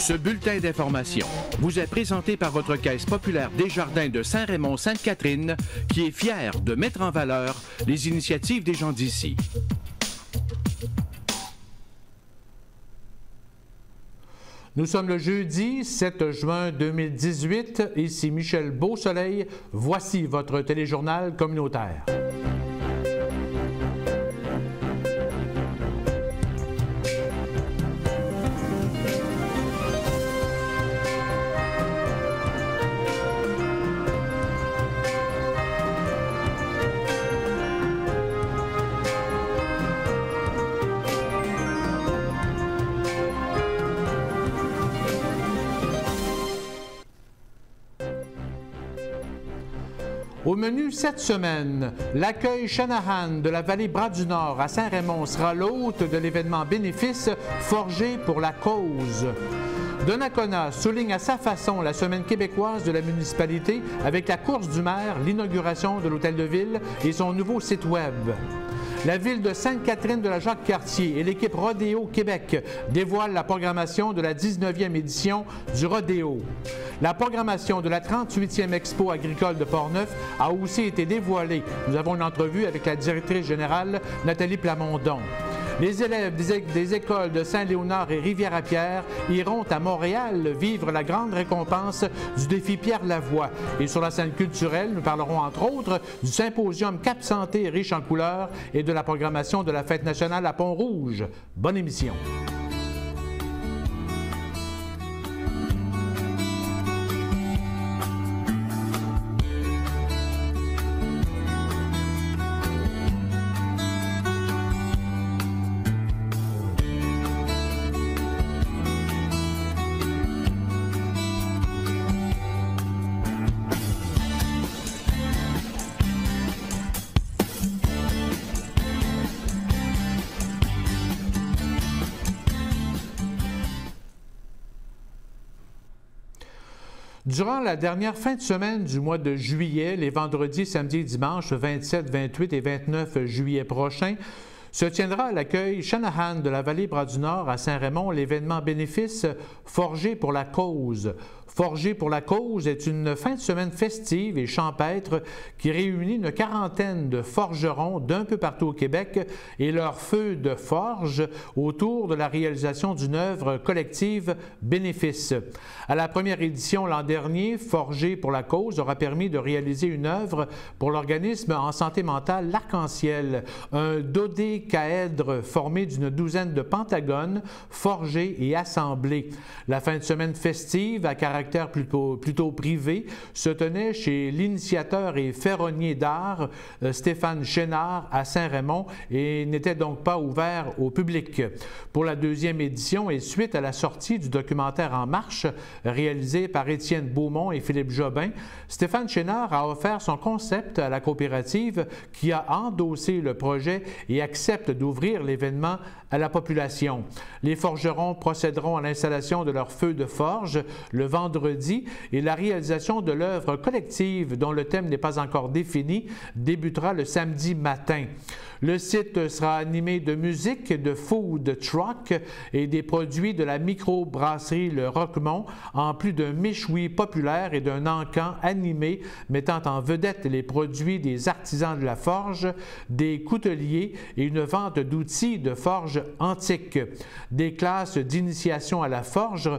Ce bulletin d'information vous est présenté par votre Caisse populaire Desjardins de Saint-Raymond-Sainte-Catherine, qui est fière de mettre en valeur les initiatives des gens d'ici. Nous sommes le jeudi 7 juin 2018. Ici Michel Beausoleil. Voici votre téléjournal communautaire. Au menu cette semaine, l'accueil Shanahan de la vallée Bras-du-Nord à Saint-Raymond sera l'hôte de l'événement bénéfice Forgé pour la cause. Donnacona souligne à sa façon la semaine québécoise de la municipalité avec la course du maire, l'inauguration de l'hôtel de ville et son nouveau site web. La ville de Sainte-Catherine de la Jacques-Cartier et l'équipe Rodéo Québec dévoilent la programmation de la 19e édition du Rodéo. La programmation de la 38e Expo agricole de Portneuf a aussi été dévoilée. Nous avons une entrevue avec la directrice générale Nathalie Plamondon. Les élèves des écoles de Saint-Léonard et Rivière-à-Pierre iront à Montréal vivre la grande récompense du défi Pierre Lavoie. Et sur la scène culturelle, nous parlerons entre autres du symposium Cap Santé riche en couleurs et de la programmation de la Fête nationale à Pont-Rouge. Bonne émission. Durant la dernière fin de semaine du mois de juillet, les vendredis, samedis et dimanches 27, 28 et 29 juillet prochains, se tiendra à l'accueil Shanahan de la vallée Bras-du-Nord à Saint-Raymond l'événement bénéfice Forgé pour la cause. Forgé pour la cause est une fin de semaine festive et champêtre qui réunit une quarantaine de forgerons d'un peu partout au Québec et leur feu de forge autour de la réalisation d'une œuvre collective bénéfice. À la première édition l'an dernier, Forgé pour la cause aura permis de réaliser une œuvre pour l'organisme en santé mentale L'Arc-en-Ciel, un dodécaèdre formé d'une douzaine de pentagones forgés et assemblés. La fin de semaine festive à caractère plutôt privé se tenait chez l'initiateur et ferronnier d'art Stéphane Chénard à Saint-Raymond et n'était donc pas ouvert au public. Pour la deuxième édition et suite à la sortie du documentaire En marche réalisé par Étienne Beaumont et Philippe Jobin, Stéphane Chénard a offert son concept à la coopérative qui a endossé le projet et accepte d'ouvrir l'événement à la population. Les forgerons procéderont à l'installation de leur feu de forge le vendredi et la réalisation de l'œuvre collective dont le thème n'est pas encore défini débutera le samedi matin. Le site sera animé de musique, de food truck et des produits de la microbrasserie Le Roquemont, en plus d'un méchoui populaire et d'un encan animé mettant en vedette les produits des artisans de la forge, des couteliers et une vente d'outils de forge antique. Des classes d'initiation à la forge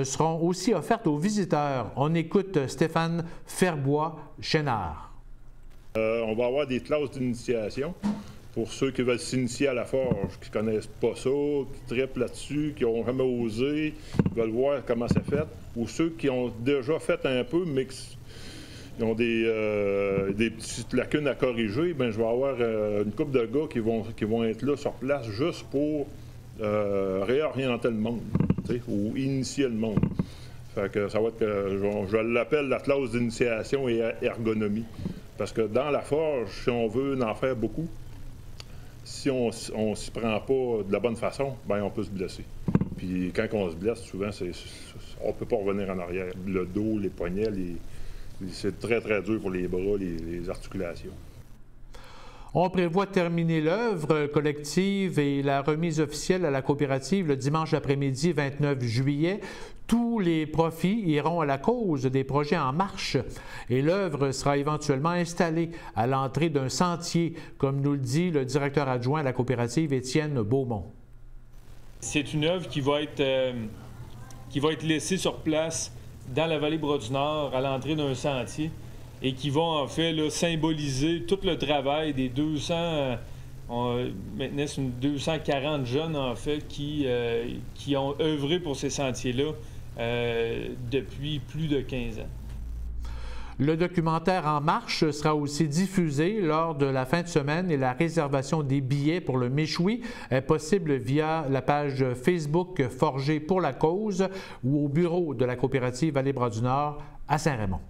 seront aussi offertes aux visiteurs. On écoute Stéphane Ferbois-Chénard. On va avoir des classes d'initiation. Pour ceux qui veulent s'initier à la forge, qui ne connaissent pas ça, qui trippent là-dessus, qui n'ont jamais osé, qui veulent voir comment c'est fait, ou ceux qui ont déjà fait un peu, mais qui ont des petites lacunes à corriger, bien, je vais avoir une couple de gars qui vont être là sur place juste pour réorienter le monde, ou initier le monde. Fait que ça va être je l'appelle la classe d'initiation et ergonomie. Parce que dans la forge, si on veut en faire beaucoup, si on ne s'y prend pas de la bonne façon, bien, on peut se blesser. Puis quand on se blesse, souvent, on ne peut pas revenir en arrière. Le dos, les poignets, c'est très, très dur pour les bras, les articulations. On prévoit terminer l'œuvre collective et la remise officielle à la coopérative le dimanche après-midi 29 juillet. Tous les profits iront à la cause des projets en marche et l'œuvre sera éventuellement installée à l'entrée d'un sentier, comme nous le dit le directeur adjoint à la coopérative, Étienne Beaumont. C'est une œuvre qui va être laissée sur place dans la vallée Bras-du-Nord à l'entrée d'un sentier et qui va en fait là, symboliser tout le travail des 200, maintenant c'est 240 jeunes en fait qui ont œuvré pour ces sentiers-là depuis plus de 15 ans. Le documentaire En marche sera aussi diffusé lors de la fin de semaine et la réservation des billets pour le Méchoui est possible via la page Facebook Forger pour la cause ou au bureau de la coopérative Vallée-Bras-du-Nord à Saint-Raymond.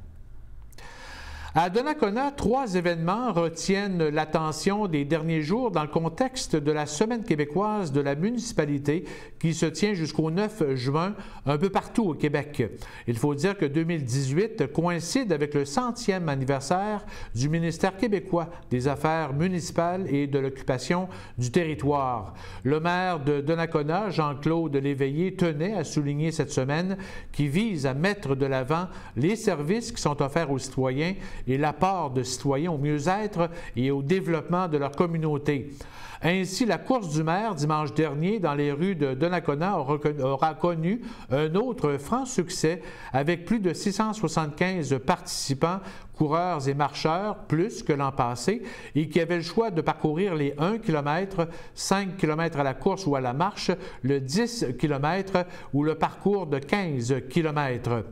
À Donnacona, 3 événements retiennent l'attention des derniers jours dans le contexte de la Semaine québécoise de la municipalité qui se tient jusqu'au 9 juin un peu partout au Québec. Il faut dire que 2018 coïncide avec le 100e anniversaire du ministère québécois des Affaires municipales et de l'occupation du territoire. Le maire de Donnacona, Jean-Claude Léveillé, tenait à souligner cette semaine qui vise à mettre de l'avant les services qui sont offerts aux citoyens et l'apport de citoyens au mieux-être et au développement de leur communauté. Ainsi, la course du maire dimanche dernier dans les rues de Donnacona aura connu un autre franc succès avec plus de 675 participants, coureurs et marcheurs, plus que l'an passé, et qui avaient le choix de parcourir les 1 km, 5 km à la course ou à la marche, le 10 km ou le parcours de 15 km.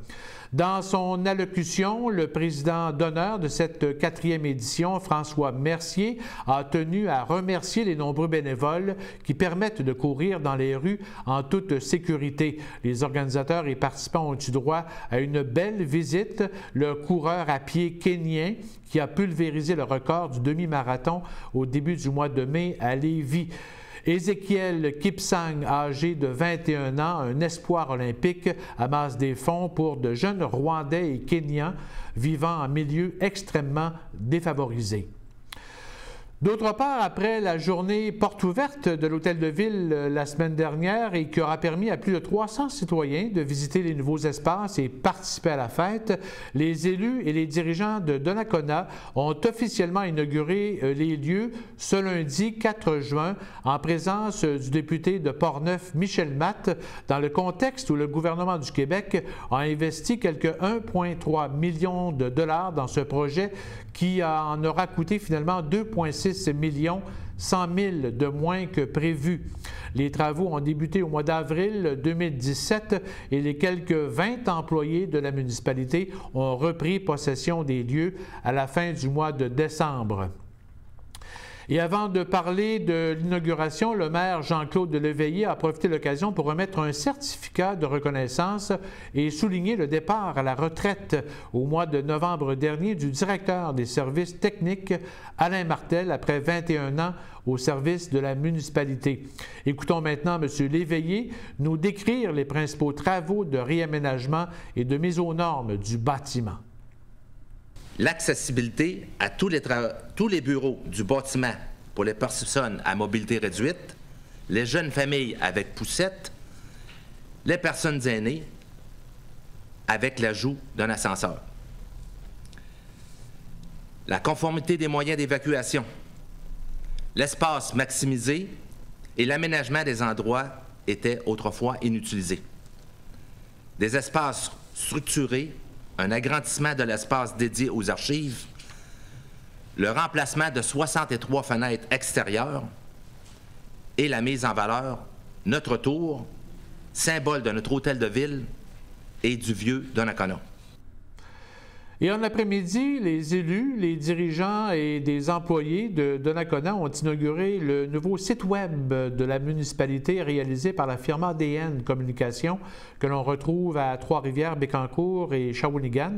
Dans son allocution, le président d'honneur de cette 4e édition, François Mercier, a tenu à remercier les nombreux bénévoles qui permettent de courir dans les rues en toute sécurité. Les organisateurs et participants ont eu droit à une belle visite. Le coureur à pied kényen qui a pulvérisé le record du demi-marathon au début du mois de mai à Lévis. Ézéchiel Kipsang, âgé de 21 ans, un espoir olympique, amasse des fonds pour de jeunes Rwandais et Kenyans vivant en milieu extrêmement défavorisé. D'autre part, après la journée porte ouverte de l'Hôtel de Ville la semaine dernière et qui aura permis à plus de 300 citoyens de visiter les nouveaux espaces et participer à la fête, les élus et les dirigeants de Donnacona ont officiellement inauguré les lieux ce lundi 4 juin en présence du député de Portneuf, Michel Matte, dans le contexte où le gouvernement du Québec a investi quelque 1,3 million de dollars dans ce projet qui en aura coûté finalement 2,6 millions, 100 000 de moins que prévu. Les travaux ont débuté au mois d'avril 2017 et les quelques 20 employés de la municipalité ont repris possession des lieux à la fin du mois de décembre. Et avant de parler de l'inauguration, le maire Jean-Claude Léveillé a profité de l'occasion pour remettre un certificat de reconnaissance et souligner le départ à la retraite au mois de novembre dernier du directeur des services techniques, Alain Martel, après 21 ans au service de la municipalité. Écoutons maintenant M. Léveillé nous décrire les principaux travaux de réaménagement et de mise aux normes du bâtiment. L'accessibilité à tous les bureaux du bâtiment pour les personnes à mobilité réduite, les jeunes familles avec poussette, les personnes aînées avec l'ajout d'un ascenseur. La conformité des moyens d'évacuation, l'espace maximisé et l'aménagement des endroits étaient autrefois inutilisés. Des espaces structurés, un agrandissement de l'espace dédié aux archives, le remplacement de 63 fenêtres extérieures et la mise en valeur Notre Tour, symbole de notre hôtel de ville et du vieux Donnacona. Et en après-midi, les élus, les dirigeants et des employés de Donnacona ont inauguré le nouveau site web de la municipalité réalisé par la firme ADN Communication que l'on retrouve à Trois-Rivières, Bécancour et Shawinigan.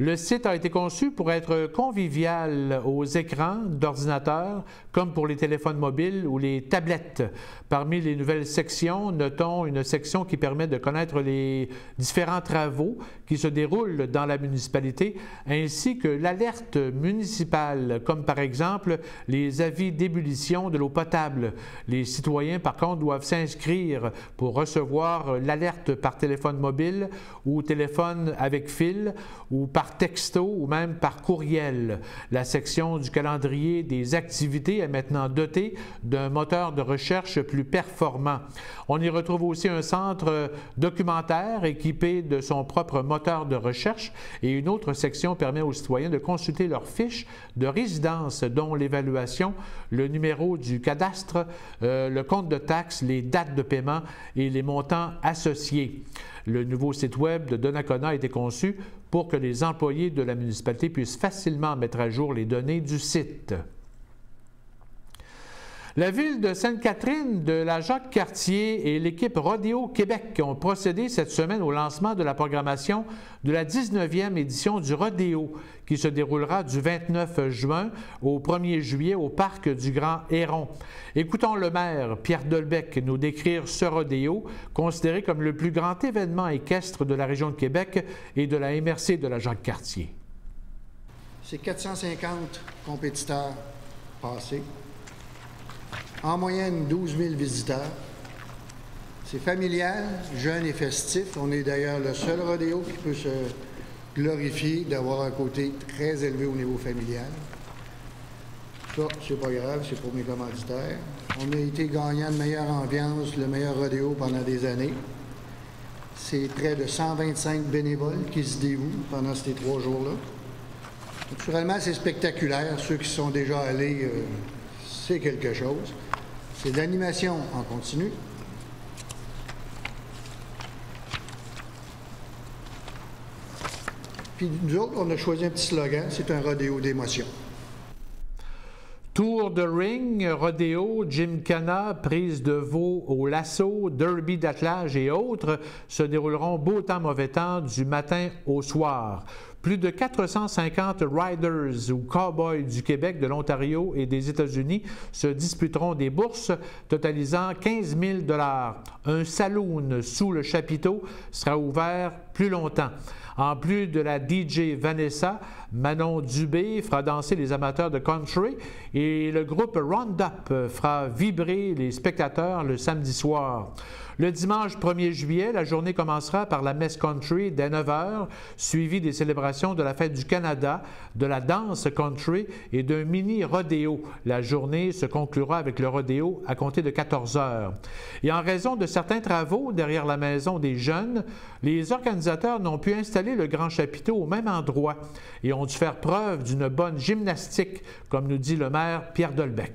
Le site a été conçu pour être convivial aux écrans d'ordinateurs, comme pour les téléphones mobiles ou les tablettes. Parmi les nouvelles sections, notons une section qui permet de connaître les différents travaux qui se déroulent dans la municipalité, ainsi que l'alerte municipale, comme par exemple les avis d'ébullition de l'eau potable. Les citoyens, par contre, doivent s'inscrire pour recevoir l'alerte par téléphone mobile ou téléphone avec fil ou par texto ou même par courriel. La section du calendrier des activités est maintenant dotée d'un moteur de recherche plus performant. On y retrouve aussi un centre documentaire équipé de son propre moteur de recherche et une autre section permet aux citoyens de consulter leurs fiches de résidence, dont l'évaluation, le numéro du cadastre, le compte de taxes, les dates de paiement et les montants associés. Le nouveau site web de Donnacona a été conçu pour que les employés de la municipalité puissent facilement mettre à jour les données du site. La ville de Sainte-Catherine, de la Jacques-Cartier et l'équipe Rodéo Québec ont procédé cette semaine au lancement de la programmation de la 19e édition du Rodéo, qui se déroulera du 29 juin au 1er juillet au parc du Grand Héron. Écoutons le maire, Pierre Dolbec, nous décrire ce rodéo, considéré comme le plus grand événement équestre de la région de Québec et de la MRC de la Jacques-Cartier. C'est 450 compétiteurs passés. En moyenne, 12 000 visiteurs. C'est familial, jeune et festif. On est d'ailleurs le seul rodéo qui peut se glorifier d'avoir un côté très élevé au niveau familial. Ça, c'est pas grave, c'est pour mes commanditaires. On a été gagnant de meilleure ambiance, le meilleur rodéo pendant des années. C'est près de 125 bénévoles qui se dévouent pendant ces 3 jours-là. Naturellement, c'est spectaculaire. Ceux qui sont déjà allés, c'est quelque chose. C'est de l'animation en continu. Puis nous autres, on a choisi un petit slogan, c'est un rodéo d'émotion. Tour de ring, rodéo, gymkhana, prise de veau au lasso, derby d'attelage et autres se dérouleront beau temps, mauvais temps du matin au soir. Plus de 450 riders ou cowboys du Québec, de l'Ontario et des États-Unis se disputeront des bourses totalisant 15 000 $. Un saloon sous le chapiteau sera ouvert plus longtemps. En plus de la DJ Vanessa, Manon Dubé fera danser les amateurs de country et le groupe Roundup fera vibrer les spectateurs le samedi soir. Le dimanche 1er juillet, la journée commencera par la messe country dès 9 h, suivie des célébrations de la Fête du Canada, de la danse country et d'un mini-rodéo. La journée se conclura avec le rodéo à compter de 14 h. Et en raison de certains travaux derrière la maison des jeunes, les organisateurs n'ont pu installer le grand chapiteau au même endroit et ont dû faire preuve d'une bonne gymnastique, comme nous dit le maire Pierre Dolbec.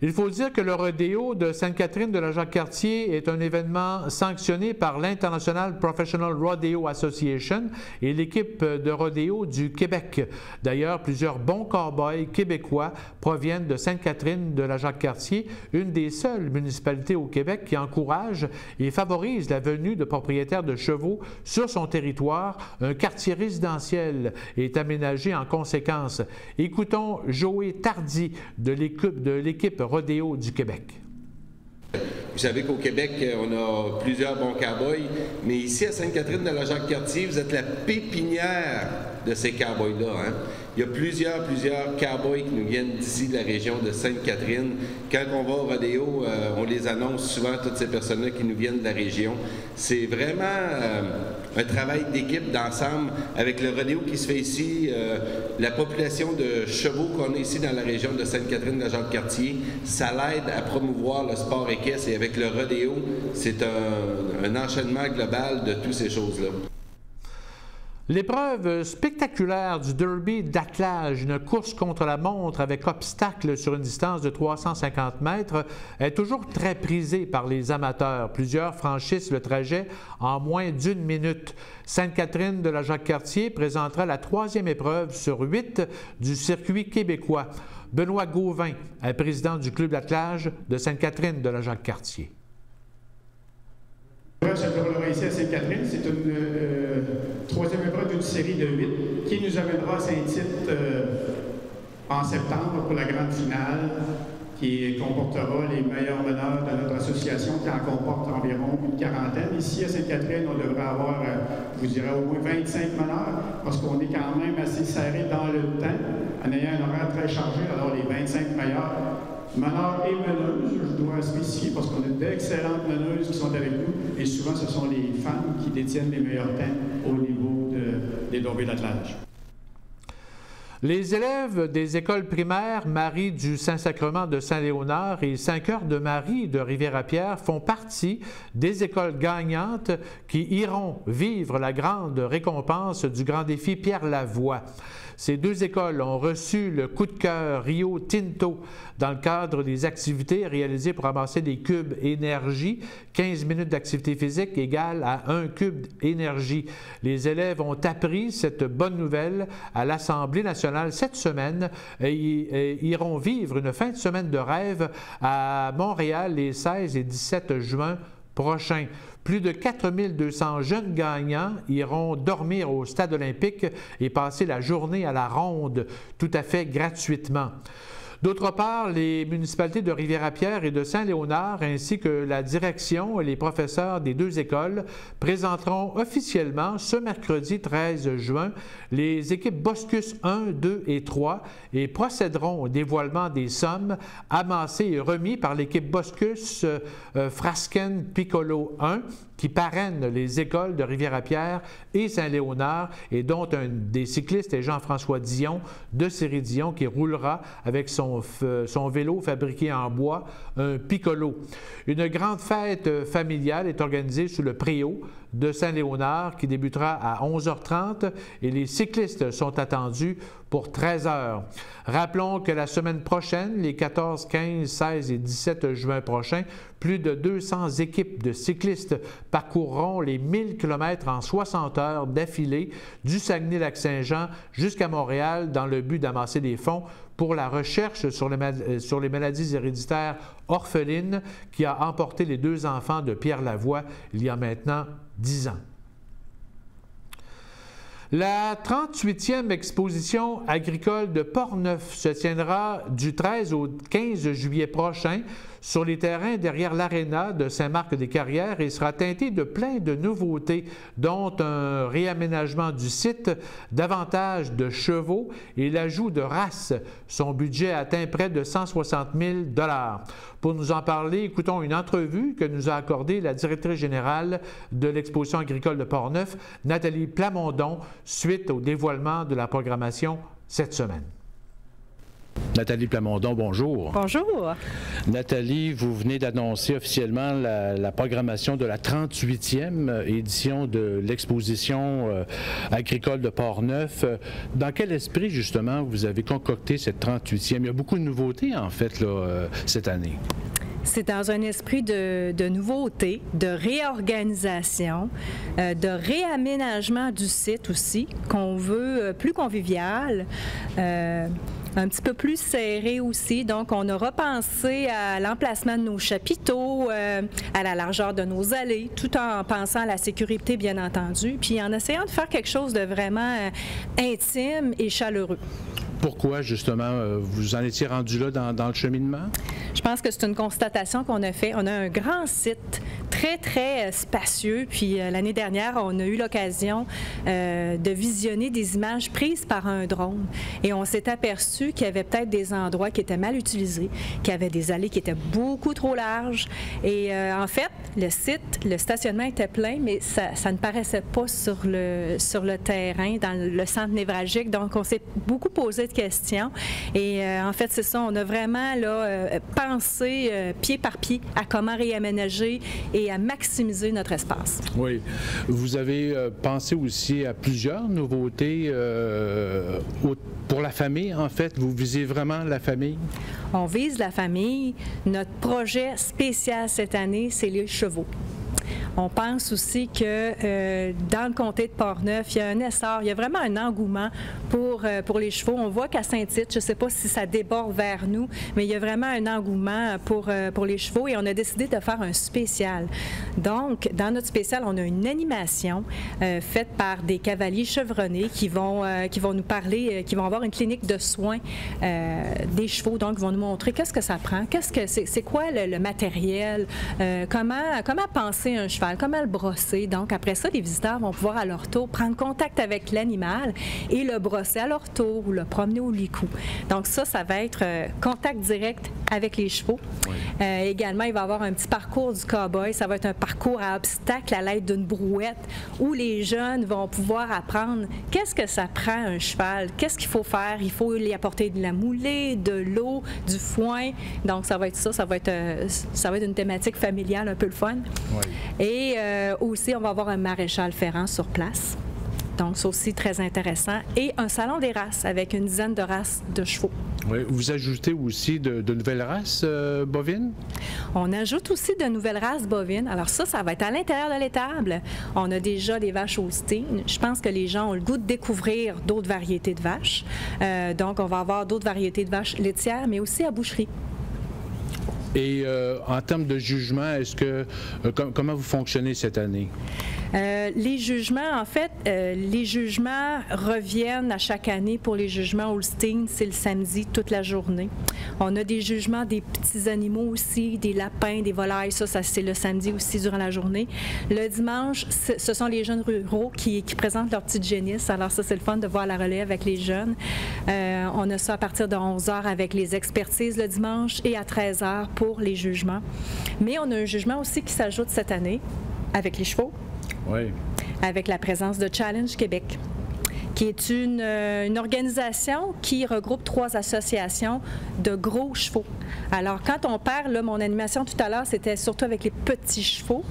Il faut dire que le rodéo de Sainte-Catherine de la Jacques-Cartier est un événement sanctionné par l'International Professional Rodeo Association et l'équipe de rodéo du Québec. D'ailleurs, plusieurs bons cow-boys québécois proviennent de Sainte-Catherine de la Jacques-Cartier, une des seules municipalités au Québec qui encourage et favorise la venue de propriétaires de chevaux sur son territoire. Un quartier résidentiel est aménagé en conséquence. Écoutons Joey Tardy de l'équipe Rodéo du Québec. Vous savez qu'au Québec, on a plusieurs bons cow-boys, mais ici à Sainte-Catherine de la Jacques-Cartier, vous êtes la pépinière de ces cow-boys-là. Hein? Il y a plusieurs cow-boys qui nous viennent d'ici, de la région de Sainte-Catherine. Quand on va au rodéo, on les annonce souvent, toutes ces personnes-là qui nous viennent de la région. C'est vraiment un travail d'équipe, d'ensemble, avec le rodéo qui se fait ici, la population de chevaux qu'on a ici dans la région de Sainte-Catherine de la Jacques-Cartier, ça l'aide à promouvoir le sport équestre et avec le rodéo, c'est un enchaînement global de toutes ces choses-là. L'épreuve spectaculaire du derby d'attelage, une course contre la montre avec obstacle sur une distance de 350 mètres, est toujours très prisée par les amateurs. Plusieurs franchissent le trajet en moins d'1 minute. Sainte-Catherine de la Jacques-Cartier présentera la 3e épreuve sur 8 du circuit québécois. Benoît Gauvin est président du club d'attelage de Sainte-Catherine de la Jacques-Cartier. ici à Sainte-Catherine. C'est une troisième épreuve d'une série de 8 qui nous amènera à Saint-Tite en septembre pour la grande finale, qui comportera les meilleurs meneurs de notre association, qui en comporte environ une quarantaine. Ici, à Sainte-Catherine, on devrait avoir, je vous dirais, au moins 25 meneurs, parce qu'on est quand même assez serré dans le temps, en ayant un horaire très chargé. Alors, les 25 meilleurs meneurs et meneuses, je dois spécifier, parce qu'on a d'excellentes meneuses qui sont avec nous, et souvent, ce sont les femmes qui détiennent les meilleurs temps au niveau des tombées d'attelage. Les élèves des écoles primaires Marie du Saint-Sacrement de Saint-Léonard et Saint-Cœur de Marie de Rivière-à-Pierre font partie des écoles gagnantes qui iront vivre la grande récompense du grand défi Pierre Lavoie. Ces deux écoles ont reçu le coup de cœur Rio Tinto dans le cadre des activités réalisées pour amasser des cubes énergie. 15 minutes d'activité physique égale à 1 cube énergie. Les élèves ont appris cette bonne nouvelle à l'Assemblée nationale cette semaine et iront vivre une fin de semaine de rêve à Montréal les 16 et 17 juin prochains. Plus de 4200 jeunes gagnants iront dormir au Stade olympique et passer la journée à la ronde tout à fait gratuitement. D'autre part, les municipalités de Rivière-à-Pierre et de Saint-Léonard, ainsi que la direction et les professeurs des deux écoles, présenteront officiellement ce mercredi 13 juin les équipes Boscus 1, 2 et 3 et procéderont au dévoilement des sommes amassées et remises par l'équipe Boscus Frasken Piccolo 1 qui parraine les écoles de Rivière-à-Pierre et Saint-Léonard et dont un des cyclistes est Jean-François Dion de Série-Dion qui roulera avec son vélo fabriqué en bois, un Piccolo. Une grande fête familiale est organisée sous le préau de Saint-Léonard qui débutera à 11h30 et les cyclistes sont attendus pour 13h. Rappelons que la semaine prochaine, les 14, 15, 16 et 17 juin prochains, plus de 200 équipes de cyclistes parcourront les 1000 km en 60 heures d'affilée du Saguenay-Lac-Saint-Jean jusqu'à Montréal dans le but d'amasser des fonds pour la recherche sur les maladies héréditaires orphelines qui a emporté les deux enfants de Pierre Lavoie il y a maintenant 10 ans. La 38e exposition agricole de Portneuf se tiendra du 13 au 15 juillet prochain sur les terrains derrière l'aréna de Saint-Marc-des-Carrières et sera teintée de plein de nouveautés, dont un réaménagement du site, davantage de chevaux et l'ajout de races. Son budget atteint près de 160 000 $. Pour nous en parler, écoutons une entrevue que nous a accordée la directrice générale de l'exposition agricole de Portneuf, Nathalie Plamondon, suite au dévoilement de la programmation cette semaine. Nathalie Plamondon, bonjour. Bonjour. Nathalie, vous venez d'annoncer officiellement la programmation de la 38e édition de l'exposition agricole de Portneuf. Dans quel esprit, justement, vous avez concocté cette 38e? Il y a beaucoup de nouveautés, en fait, là, cette année. C'est dans un esprit de nouveauté, de réorganisation, de réaménagement du site aussi, qu'on veut plus convivial, un petit peu plus serré aussi. Donc, on a repensé à l'emplacement de nos chapiteaux, à la largeur de nos allées, tout en pensant à la sécurité, bien entendu, puis en essayant de faire quelque chose de vraiment intime et chaleureux. Pourquoi, justement, vous en étiez rendu là dans le cheminement? Je pense que c'est une constatation qu'on a fait. On a un grand site, très, très spacieux. Puis l'année dernière, on a eu l'occasion de visionner des images prises par un drone. Et on s'est aperçu qu'il y avait peut-être des endroits qui étaient mal utilisés, qu'il y avait des allées qui étaient beaucoup trop larges. Et en fait, le site, le stationnement était plein, mais ça ne paraissait pas sur le terrain, dans le centre névralgique. Donc, on s'est beaucoup posé de questions. Et en fait, c'est ça, on a vraiment là, pensé pied par pied à comment réaménager et à maximiser notre espace. Oui. Vous avez pensé aussi à plusieurs nouveautés pour la famille, en fait. Vous visez vraiment la famille? On vise la famille. Notre projet spécial cette année, c'est les chevaux. On pense aussi que dans le comté de Portneuf, il y a un essor, il y a vraiment un engouement pour les chevaux. On voit qu'à Saint-Tite, je ne sais pas si ça déborde vers nous, mais il y a vraiment un engouement pour les chevaux et on a décidé de faire un spécial. Donc, dans notre spécial, on a une animation faite par des cavaliers chevronnés qui vont nous parler, qui vont avoir une clinique de soins des chevaux. Donc, ils vont nous montrer qu'est-ce que ça prend, c'est quoi le matériel, comment penser un cheval, comment le brosser. Donc, après ça, les visiteurs vont pouvoir à leur tour prendre contact avec l'animal et le brosser à leur tour ou le promener au licou. Donc, ça va être contact direct avec les chevaux. Oui. Également, il va y avoir un petit parcours du cow-boy. Ça va être un parcours à obstacles à l'aide d'une brouette où les jeunes vont pouvoir apprendre qu'est-ce que ça prend un cheval, qu'est-ce qu'il faut faire. Il faut lui apporter de la moulée, de l'eau, du foin. Donc, ça va être une thématique familiale un peu le fun. Oui. Et aussi, on va avoir un maréchal ferrant sur place. Donc, c'est aussi très intéressant. Et un salon des races avec une dizaine de races de chevaux. Oui. Vous ajoutez aussi de nouvelles races bovines? On ajoute aussi de nouvelles races bovines. Alors ça va être à l'intérieur de l'étable. On a déjà des vaches Holstein. Je pense que les gens ont le goût de découvrir d'autres variétés de vaches. Donc, on va avoir d'autres variétés de vaches laitières, mais aussi à boucherie. Et en termes de jugement, comment vous fonctionnez cette année? Les jugements, en fait, les jugements reviennent à chaque année pour les jugements Holstein. C'est le samedi toute la journée. On a des jugements des petits animaux aussi, des lapins, des volailles. Ça c'est le samedi aussi durant la journée. Le dimanche, ce sont les jeunes ruraux qui présentent leur petite génisse. Alors ça, c'est le fun de voir la relève avec les jeunes. On a ça à partir de 11h avec les expertises le dimanche et à 13h pour les jugements. Mais on a un jugement aussi qui s'ajoute cette année avec les chevaux. Oui. Avec la présence de Challenge Québec, qui est une organisation qui regroupe 3 associations de gros chevaux. Alors, quand on parle, là, mon animation tout à l'heure, c'était surtout avec les petits chevaux.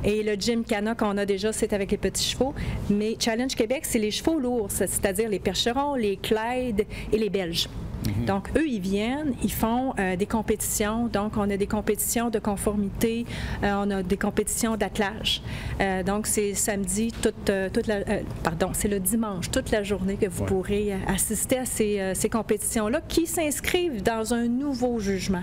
Et le Gymkhana qu'on a déjà, c'est avec les petits chevaux. Mais Challenge Québec, c'est les chevaux lourds, c'est-à-dire les Percherons, les Clyde et les Belges. Donc, eux, ils viennent, ils font des compétitions. Donc, on a des compétitions de conformité, on a des compétitions d'attelage. Donc, c'est samedi, c'est le dimanche, toute la journée que vous pourrez assister à ces compétitions-là qui s'inscrivent dans un nouveau jugement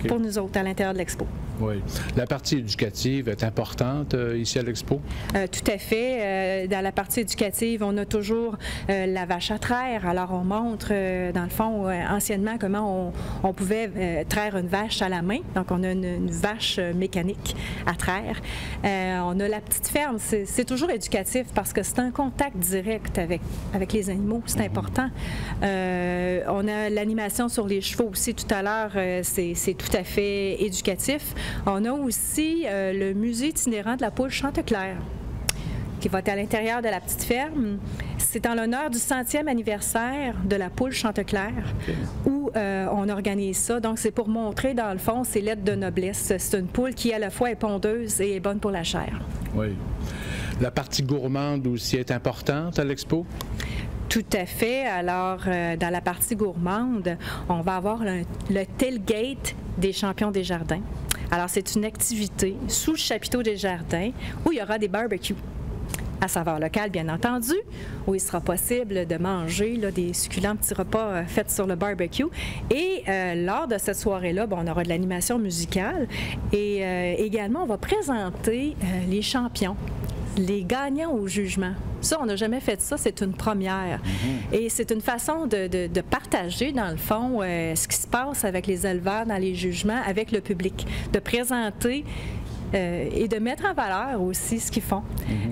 pour nous autres à l'intérieur de l'Expo. Oui. La partie éducative est importante ici à l'Expo? Tout à fait. Dans la partie éducative, on a toujours la vache à traire. Alors, on montre, dans le fond, anciennement, comment on pouvait traire une vache à la main. Donc, on a une vache mécanique à traire. On a la petite ferme. C'est toujours éducatif parce que c'est un contact direct avec les animaux. C'est important. On a l'animation sur les chevaux aussi tout à l'heure. C'est tout à fait éducatif. On a aussi le musée itinérant de la poule Chanteclair qui va être à l'intérieur de la petite ferme. C'est en l'honneur du 100e anniversaire de la poule Chanteclair où on organise ça. Donc, c'est pour montrer, dans le fond, ses lettres de noblesse. C'est une poule qui, à la fois, est pondeuse et est bonne pour la chair. Oui. La partie gourmande aussi est importante à l'Expo? Tout à fait. Alors, dans la partie gourmande, on va avoir le tailgate des champions des jardins. Alors, c'est une activité sous le chapiteau des jardins où il y aura des barbecues à saveur locale, bien entendu, où il sera possible de manger des succulents petits repas faits sur le barbecue. Et lors de cette soirée-là, on aura de l'animation musicale et également, on va présenter les champions, les gagnants au jugement. Ça, on n'a jamais fait ça, c'est une première. Et c'est une façon de partager, dans le fond, ce qui se passe avec les éleveurs dans les jugements, avec le public, de présenter et de mettre en valeur aussi ce qu'ils font.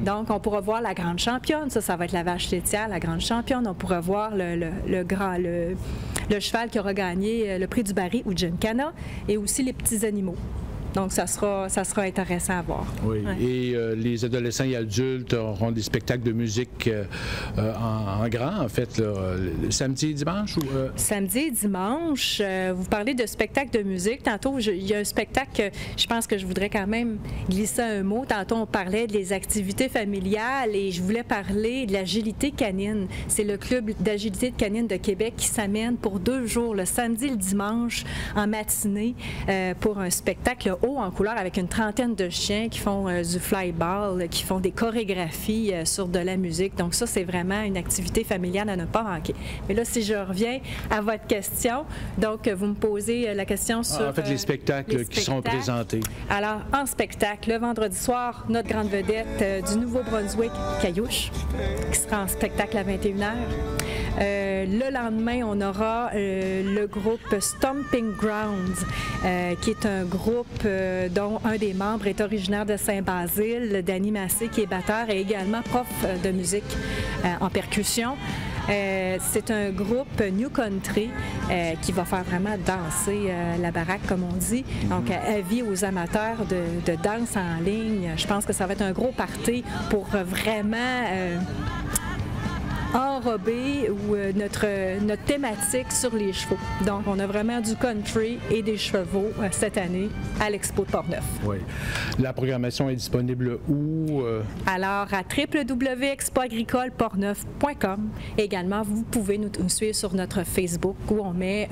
Donc, on pourra voir la grande championne, ça va être la vache laitière, la grande championne. On pourra voir le cheval qui aura gagné le prix du Barry ou Gymkhana et aussi les petits animaux. Donc, ça sera intéressant à voir. Oui. Ouais. Et les adolescents et adultes auront des spectacles de musique en grand, en fait, là, samedi et dimanche? Samedi et dimanche. Vous parlez de spectacle de musique. Tantôt, il y a un spectacle que je pense que je voudrais quand même glisser un mot. Tantôt, on parlait des activités familiales et je voulais parler de l'agilité canine. C'est le club d'agilité de canine de Québec qui s'amène pour 2 jours, le samedi et le dimanche, en matinée, pour un spectacle haut en couleur avec une trentaine de chiens qui font du flyball, qui font des chorégraphies sur de la musique. Donc ça, c'est vraiment une activité familiale à ne pas manquer. Mais là, si je reviens à votre question, donc vous me posez la question sur... En fait, les spectacles qui sont présentés. Alors, en spectacle, le vendredi soir, notre grande vedette du Nouveau-Brunswick, Caillouche, qui sera en spectacle à 21h. Le lendemain, on aura le groupe Stomping Grounds, qui est un groupe dont un des membres est originaire de Saint-Basile, Danny Massé, qui est batteur et également prof de musique en percussion. C'est un groupe New Country qui va faire vraiment danser la baraque, comme on dit. Donc, avis aux amateurs de danse en ligne. Je pense que ça va être un gros party pour vraiment enrober notre thématique sur les chevaux. Donc, on a vraiment du country et des chevaux cette année à l'Expo de Portneuf. Oui. La programmation est disponible où? Alors, à www.expoagricoleportneuf.com. Également, vous pouvez nous suivre sur notre Facebook où on met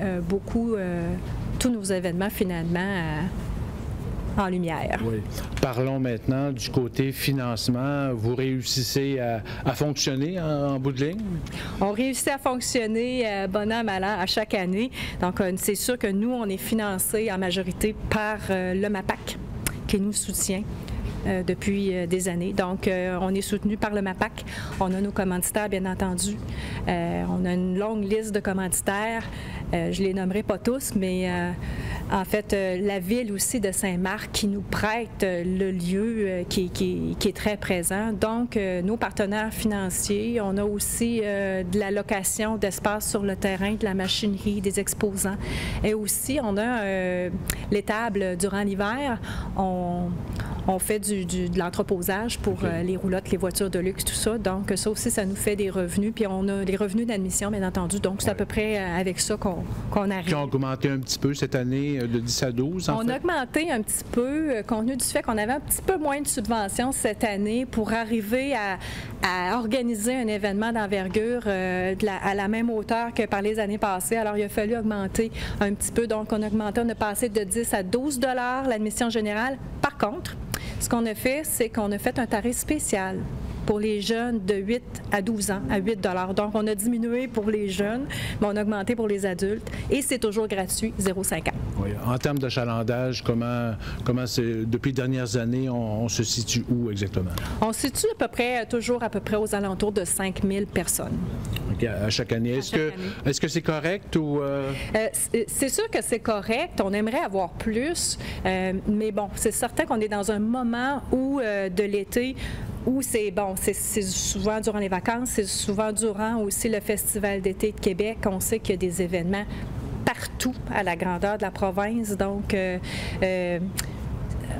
tous nos événements finalement en lumière. Oui. Parlons maintenant du côté financement. Vous réussissez à fonctionner en bout de ligne? On réussit à fonctionner bon an, mal an à chaque année. Donc, c'est sûr que nous, on est financé en majorité par le MAPAC qui nous soutient depuis des années. Donc, on est soutenu par le MAPAC. On a nos commanditaires, bien entendu. On a une longue liste de commanditaires. Je ne les nommerai pas tous, mais en fait, la ville aussi de Saint-Marc qui nous prête le lieu qui est très présent. Donc, nos partenaires financiers, on a aussi de la location d'espace sur le terrain, de la machinerie, des exposants. Et aussi, on a l'étable durant l'hiver. On fait de l'entreposage pour les roulottes, les voitures de luxe, tout ça. Donc, ça aussi, ça nous fait des revenus. Puis, on a des revenus d'admission, bien entendu. Donc, c'est à peu près avec ça qu'on arrive. Qui ont augmenté un petit peu cette année, de 10 à 12, en fait? On a augmenté un petit peu, compte tenu du fait qu'on avait un petit peu moins de subventions cette année pour arriver à organiser un événement d'envergure à la même hauteur que par les années passées. Alors, il a fallu augmenter un petit peu. Donc, on a augmenté, on a passé de 10 à 12 $ l'admission générale. Par contre, ce qu'on a fait, c'est qu'on a fait un tarif spécial pour les jeunes de 8 à 12 ans, à 8 $. Donc, on a diminué pour les jeunes, mais on a augmenté pour les adultes. Et c'est toujours gratuit, 0,5 ans. Oui. En termes d'achalandage, comment depuis les dernières années, on se situe où exactement? On se situe toujours à peu près aux alentours de 5 000 personnes. Okay. À chaque année. Est-ce que c'est correct ou... C'est sûr que c'est correct. On aimerait avoir plus, mais bon, c'est certain qu'on est dans un moment où de l'été où c'est souvent durant les vacances, c'est souvent durant aussi le Festival d'été de Québec. On sait qu'il y a des événements partout à la grandeur de la province. Donc,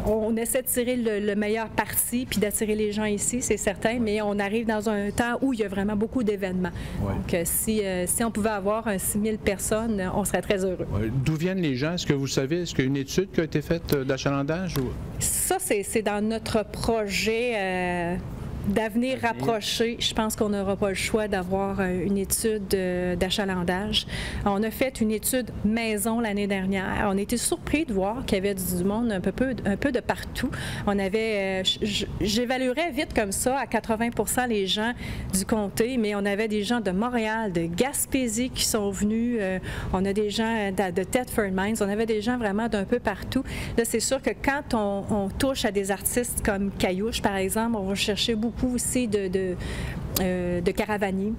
on essaie de tirer le meilleur parti puis d'attirer les gens ici, c'est certain, mais on arrive dans un temps où il y a vraiment beaucoup d'événements. Ouais. Donc, si on pouvait avoir 6 000 personnes, on serait très heureux. Ouais. D'où viennent les gens? Est-ce que vous savez? Est-ce qu'il y a une étude qui a été faite d'achalandage? Ou... Ça, c'est dans notre projet d'avenir rapproché. Je pense qu'on n'aura pas le choix d'avoir une étude d'achalandage. On a fait une étude maison l'année dernière. On a été surpris de voir qu'il y avait du monde un peu de partout. On avait, j'évaluerais vite comme ça, à 80 % les gens du comté, mais on avait des gens de Montréal, de Gaspésie qui sont venus. On a des gens de Thetford Mines. On avait des gens vraiment d'un peu partout. Là, c'est sûr que quand on touche à des artistes comme Caillouche, par exemple, on va chercher beaucoup aussi de caravaniers,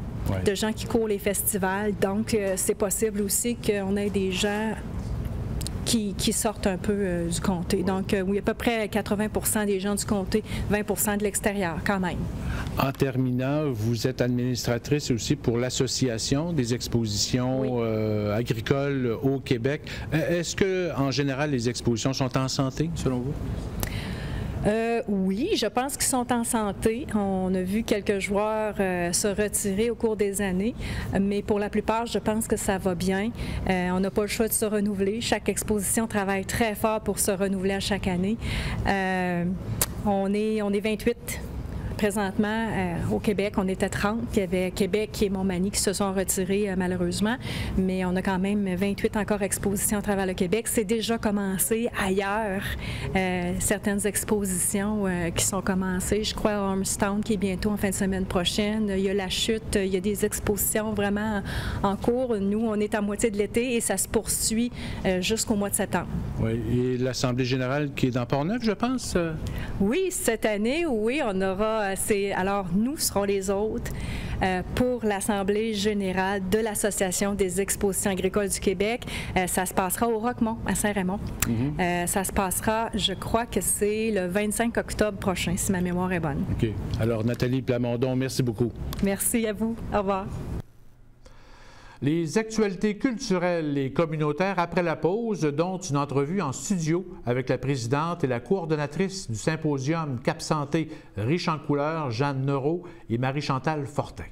de gens qui courent les festivals. Donc, c'est possible aussi qu'on ait des gens qui sortent un peu du comté. Donc, oui, à peu près 80 % des gens du comté, 20 % de l'extérieur, quand même. En terminant, vous êtes administratrice aussi pour l'Association des expositions agricoles au Québec. Est-ce que, en général, les expositions sont en santé, selon vous? Oui, je pense qu'ils sont en santé. On a vu quelques joueurs se retirer au cours des années, mais pour la plupart, je pense que ça va bien. On n'a pas le choix de se renouveler. Chaque exposition travaille très fort pour se renouveler à chaque année. On est 28 Présentement, au Québec, on était 30. Il y avait Québec et Montmagny qui se sont retirés malheureusement, mais on a quand même 28 encore expositions à travers le Québec. C'est déjà commencé ailleurs, certaines expositions qui sont commencées. Je crois à Ormstown qui est bientôt en fin de semaine prochaine. Il y a la chute, il y a des expositions vraiment en cours. Nous, on est à moitié de l'été et ça se poursuit jusqu'au mois de septembre. Oui, et l'Assemblée générale qui est dans Portneuf, je pense? Oui, cette année, oui, on aura... Alors, nous serons les autres pour l'Assemblée générale de l'Association des expositions agricoles du Québec. Ça se passera au Roquemont, à Saint-Raymond. Ça se passera, je crois que c'est le 25 octobre prochain, si ma mémoire est bonne. OK. Alors, Nathalie Plamondon, merci beaucoup. Merci à vous. Au revoir. Les actualités culturelles et communautaires après la pause, dont une entrevue en studio avec la présidente et la coordonnatrice du symposium Cap Santé riche en couleurs, Jeanne Neureau et Marie-Chantal Fortin.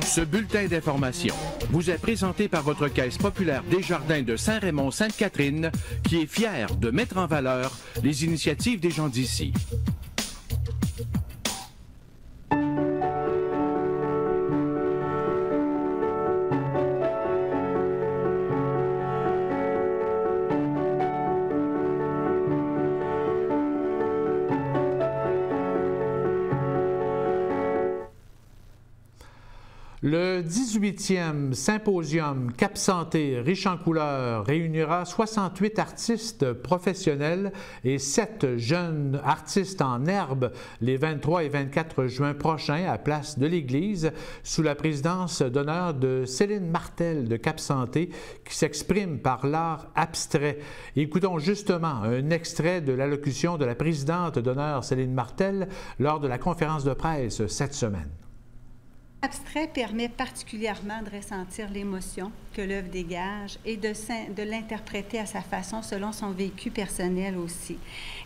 Ce bulletin d'information vous est présenté par votre Caisse populaire Desjardins de Saint-Raymond-Sainte-Catherine, qui est fière de mettre en valeur les initiatives des gens d'ici. Le 18e symposium Cap Santé riche en couleurs réunira 68 artistes professionnels et 7 jeunes artistes en herbe les 23 et 24 juin prochains à Place de l'Église sous la présidence d'honneur de Céline Martel de Cap Santé qui s'exprime par l'art abstrait. Écoutons justement un extrait de l'allocution de la présidente d'honneur Céline Martel lors de la conférence de presse cette semaine. L'abstrait permet particulièrement de ressentir l'émotion que l'œuvre dégage et de l'interpréter à sa façon selon son vécu personnel aussi.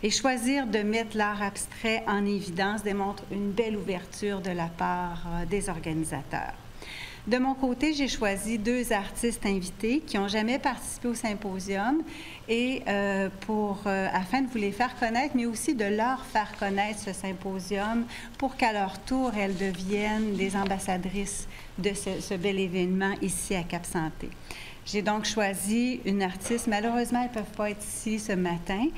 Et choisir de mettre l'art abstrait en évidence démontre une belle ouverture de la part des organisateurs. De mon côté, j'ai choisi 2 artistes invités qui n'ont jamais participé au symposium et afin de vous les faire connaître, mais aussi de leur faire connaître ce symposium pour qu'à leur tour, elles deviennent des ambassadrices de ce bel événement ici à Cap Santé. J'ai donc choisi une artiste, malheureusement, elles ne peuvent pas être ici ce matin.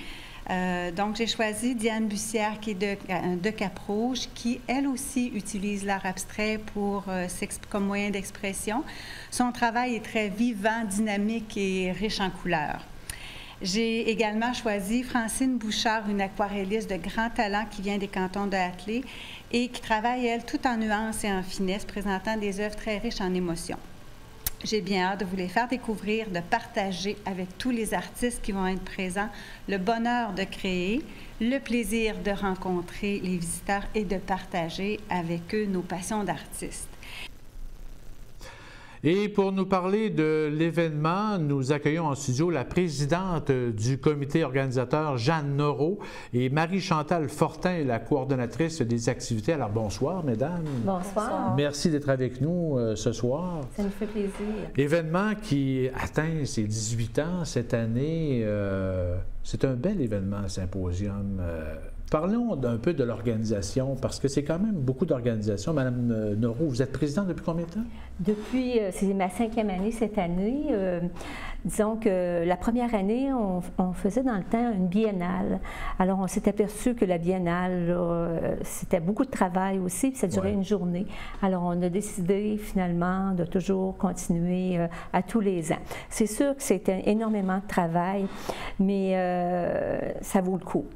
Donc, j'ai choisi Diane Bussière, qui est de Cap-Rouge, qui, elle aussi, utilise l'art abstrait comme moyen d'expression. Son travail est très vivant, dynamique et riche en couleurs. J'ai également choisi Francine Bouchard, une aquarelliste de grand talent qui vient des cantons de Hatley et qui travaille, elle, tout en nuances et en finesse, présentant des œuvres très riches en émotions. J'ai bien hâte de vous les faire découvrir, de partager avec tous les artistes qui vont être présents le bonheur de créer, le plaisir de rencontrer les visiteurs et de partager avec eux nos passions d'artistes. Et pour nous parler de l'événement, nous accueillons en studio la présidente du comité organisateur, Jeanne Neureau, et Marie-Chantal Fortin, la coordonnatrice des activités. Alors, bonsoir, mesdames. Bonsoir. Merci d'être avec nous ce soir. Ça nous fait plaisir. Événement qui atteint ses 18 ans cette année. C'est un bel événement, un symposium. Parlons un peu de l'organisation, parce que c'est quand même beaucoup d'organisations. Madame Neureau, vous êtes présidente depuis combien de temps? Depuis, c'est ma 5e année cette année. Disons que la première année, on faisait dans le temps une biennale. Alors, on s'est aperçu que la biennale, c'était beaucoup de travail aussi, puis ça durait une journée. Alors, on a décidé finalement de toujours continuer à tous les ans. C'est sûr que c'était énormément de travail, mais ça vaut le coup.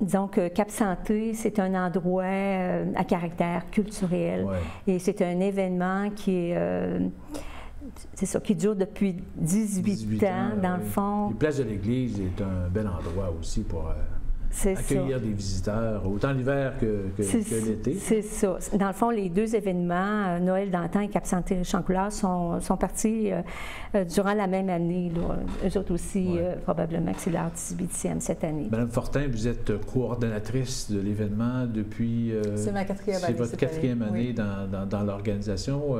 disons que Cap Santé, c'est un endroit à caractère culturel. Et c'est un événement qui est... c'est ça, qui dure depuis 18 ans, dans le fond. La place de l'Église est un bel endroit aussi pour accueillir des visiteurs, autant l'hiver que l'été. C'est ça. Dans le fond, les deux événements, Noël d'antan et Cap Santé Riche-en-Couleur, sont partis durant la même année. Là. Eux autres aussi, probablement que c'est leur 18e cette année. Madame Fortin, vous êtes coordonnatrice de l'événement depuis... c'est ma 4e année. C'est votre 4e année dans l'organisation.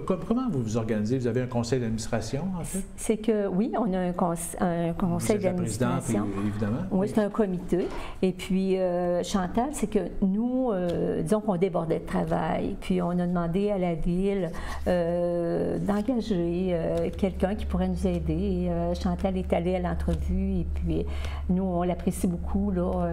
Comment vous vous organisez? Vous avez un conseil d'administration, en fait? C'est que, oui, on a un conseil d'administration. Évidemment. Oui, c'est un comité. Et puis, Chantal, c'est que nous, disons qu'on débordait de travail, puis on a demandé à la Ville d'engager quelqu'un qui pourrait nous aider. Chantal est allée à l'entrevue, et puis nous, on l'apprécie beaucoup, là.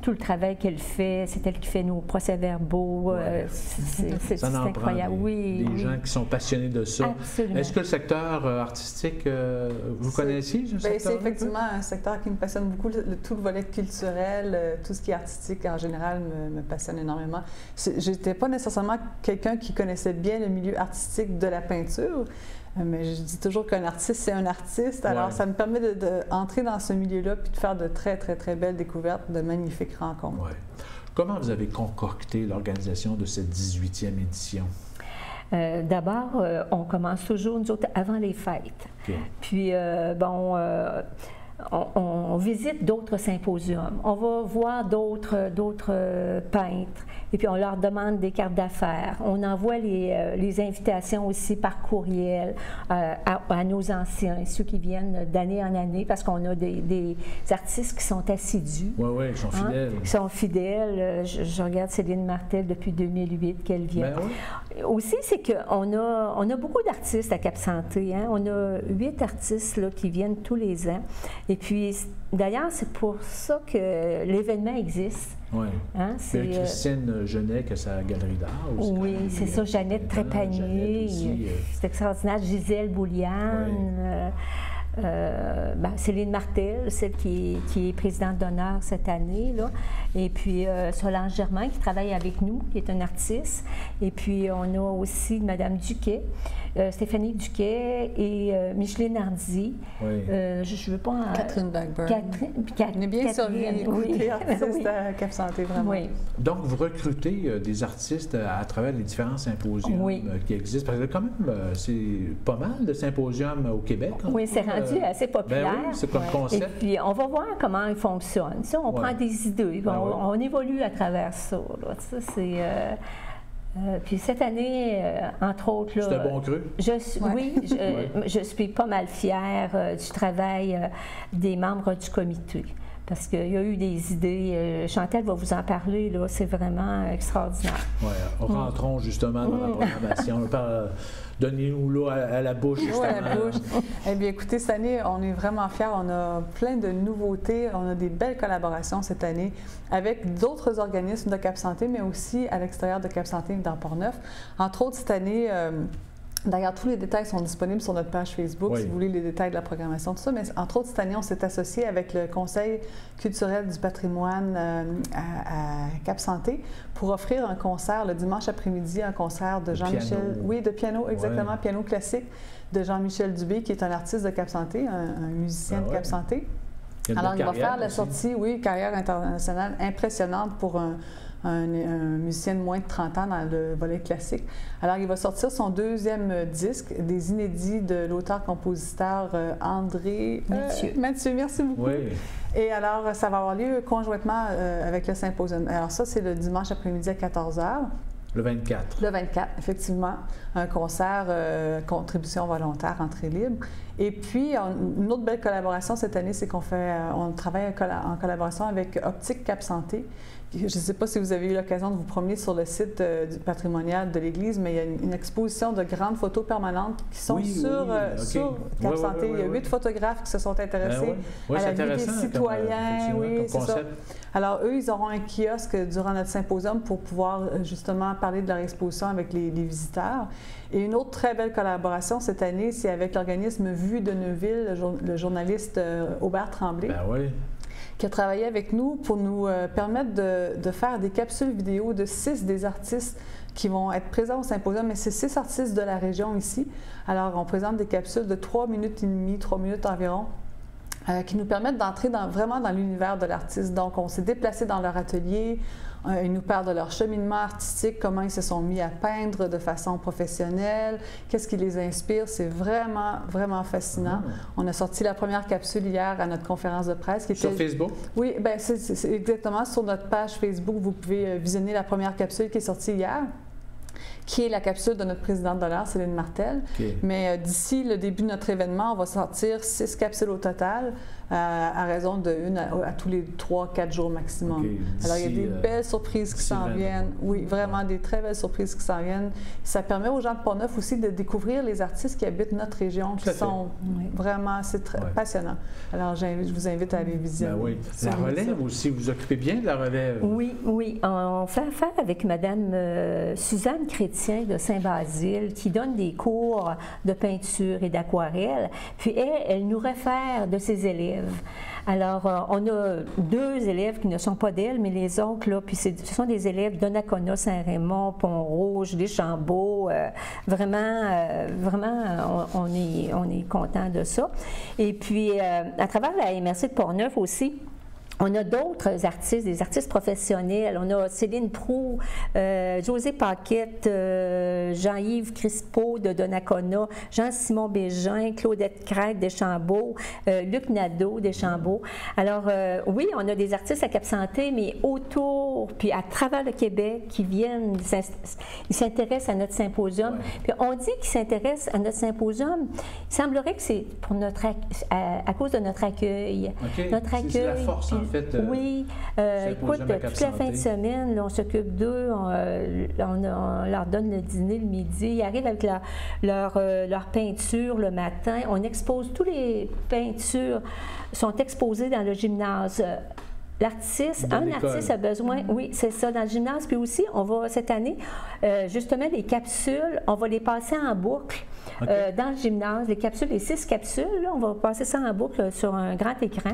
Tout le travail qu'elle fait, c'est elle qui fait nos procès-verbaux. C'est incroyable. Des gens qui sont passionnés de ça. Absolument. Est-ce que le secteur artistique, vous connaissez ce secteur? C'est effectivement un secteur qui me passionne beaucoup. Tout le volet culturel, tout ce qui est artistique en général me passionne énormément. Je n'étais pas nécessairement quelqu'un qui connaissait bien le milieu artistique de la peinture. Mais je dis toujours qu'un artiste, c'est un artiste. Alors, ça me permet d'entrer dans ce milieu-là puis de faire de très, très, très belles découvertes, de magnifiques rencontres. Comment vous avez concocté l'organisation de cette 18e édition? D'abord, on commence toujours, nous autres, avant les fêtes. Puis, on visite d'autres symposiums. On va voir d'autres peintres. Et puis, on leur demande des cartes d'affaires. On envoie les invitations aussi par courriel à nos anciens, ceux qui viennent d'année en année, parce qu'on a des artistes qui sont assidus. Oui, ils sont fidèles. Qui sont fidèles. Je regarde Céline Martel depuis 2008 qu'elle vient. Aussi, c'est qu'on a beaucoup d'artistes à Cap Santé. Hein? On a 8 artistes là, qui viennent tous les ans. Et puis, d'ailleurs, c'est pour ça que l'événement existe. Oui. Hein? C'est Christine Genet qui a sa galerie d'art aussi. Oui, c'est ça. Jeannette Trépanier. C'est extraordinaire. Gisèle Bouliane. Céline Martel, celle qui est présidente d'honneur cette année, là. Et puis Solange Germain qui travaille avec nous, qui est une artiste. Et puis on a aussi Madame Duquet, Stéphanie Duquet et Micheline Hardy. Je ne veux pas... Catherine Blackburn. On est bien surveillés, artistes à Cap Santé, vraiment. Donc, vous recrutez des artistes à travers les différents symposiums qui existent. Parce que quand même, c'est pas mal de symposiums au Québec. Oui, c'est rendu assez populaire. C'est comme concept. Et puis, on va voir comment ils fonctionnent. Ça, on prend des idées. On évolue à travers ça. Là. Ça, c'est... puis cette année, entre autres... C'est un bon cru? Je suis pas mal fière du travail des membres du comité. Parce qu'il y a eu des idées. Chantal va vous en parler, là. C'est vraiment extraordinaire. Rentrons justement dans la programmation. Donnez-nous l'eau à la bouche, justement. À la bouche. Eh bien, écoutez, cette année, on est vraiment fiers. On a plein de nouveautés. On a des belles collaborations cette année avec d'autres organismes de Cap Santé, mais aussi à l'extérieur de Cap Santé dans Port-Neuf. Entre autres, cette année... D'ailleurs, tous les détails sont disponibles sur notre page Facebook si vous voulez les détails de la programmation, tout ça. Mais entre autres, cette année, on s'est associé avec le Conseil culturel du patrimoine à Cap Santé pour offrir un concert le dimanche après-midi, un concert de Jean-Michel... Oui, de piano, exactement, piano classique de Jean-Michel Dubé, qui est un artiste de Cap Santé, un musicien de Cap Santé. Alors, il va faire la sortie, carrière internationale impressionnante pour un musicien de moins de 30 ans dans le volet classique. Alors, il va sortir son 2e disque, des inédits de l'auteur-compositeur André Mathieu. Merci beaucoup. Et alors, ça va avoir lieu conjointement avec le symposium. Alors ça, c'est le dimanche après-midi à 14h. Le 24. Le 24, effectivement. Un concert, contribution volontaire, entrée libre. Et puis, une autre belle collaboration cette année, c'est on travaille en collaboration avec Optique Cap Santé. Je ne sais pas si vous avez eu l'occasion de vous promener sur le site du patrimonial de l'Église, mais il y a une exposition de grandes photos permanentes qui sont sur Cap Santé. Il y a 8 photographes qui se sont intéressés à la vie des citoyens. C'est ça. Alors, eux, ils auront un kiosque durant notre symposium pour pouvoir justement parler de leur exposition avec les visiteurs. Et une autre très belle collaboration cette année, c'est avec l'organisme Vue de Neuville, le journaliste Aubert Tremblay. qui a travaillé avec nous pour nous permettre de faire des capsules vidéo de 6 des artistes qui vont être présents au symposium, mais c'est 6 artistes de la région ici. Alors, on présente des capsules de 3 minutes et demie, 3 minutes environ, qui nous permettent d'entrer vraiment dans l'univers de l'artiste. Donc, on s'est déplacé dans leur atelier, ils nous parlent de leur cheminement artistique, comment ils se sont mis à peindre de façon professionnelle, qu'est-ce qui les inspire. C'est vraiment, vraiment fascinant. On a sorti la première capsule hier à notre conférence de presse. Qui était... Sur Facebook? Oui, bien, c'est exactement sur notre page Facebook. Vous pouvez visionner la première capsule qui est sortie hier, qui est la capsule de notre présidente d'honneur, Céline Martel. Okay. Mais d'ici le début de notre événement, on va sortir 6 capsules au total, à raison de une à tous les 3-4 jours maximum. Okay. Alors, il y a des belles surprises qui s'en viennent. Oui, vraiment des très belles surprises qui s'en viennent. Ça permet aux gens de Portneuf aussi de découvrir les artistes qui habitent notre région, qui sont vraiment, c'est très passionnant. Alors, je vous invite à aller visionner. Ben oui. La relève aussi, vous vous occupez bien de la relève? Oui, oui. On fait affaire avec Mme Suzanne Chrétien de Saint-Basile, qui donne des cours de peinture et d'aquarelle. Puis elle nous réfère de ses élèves. Alors, on a 2 élèves qui ne sont pas d'elle, mais les autres, là, puis ce sont des élèves de Donnacona, Saint-Raymond, Pont-Rouge, Deschambault. Vraiment, on est content de ça. Et puis, à travers la MRC de Portneuf aussi, on a d'autres artistes, des artistes professionnels. On a Céline Proulx, José Paquette, Jean-Yves Crispo de Donnacona, Jean-Simon Bégin, Claudette Crête Deschambault, Luc Nadeau Deschambault. Alors, oui, on a des artistes à Cap-Santé, mais autour, puis à travers le Québec, qui viennent, ils s'intéressent à notre symposium. Ouais. Puis on dit qu'ils s'intéressent à notre symposium. Il semblerait que c'est pour à cause de notre accueil. Okay. Notre accueil. C'est la force, en fait. Oui. Écoute, toute la fin de semaine, là, on s'occupe d'eux, on leur donne le dîner le midi. Ils arrivent avec leur peinture le matin. On expose, toutes les peintures sont exposées dans le gymnase. L'artiste, un artiste a besoin, oui, c'est ça, dans le gymnase. Puis aussi, on va, cette année, justement, les capsules, on va les passer en boucle. Okay. Dans le gymnase, les capsules, les 6 capsules, là, on va passer ça en boucle sur un grand écran.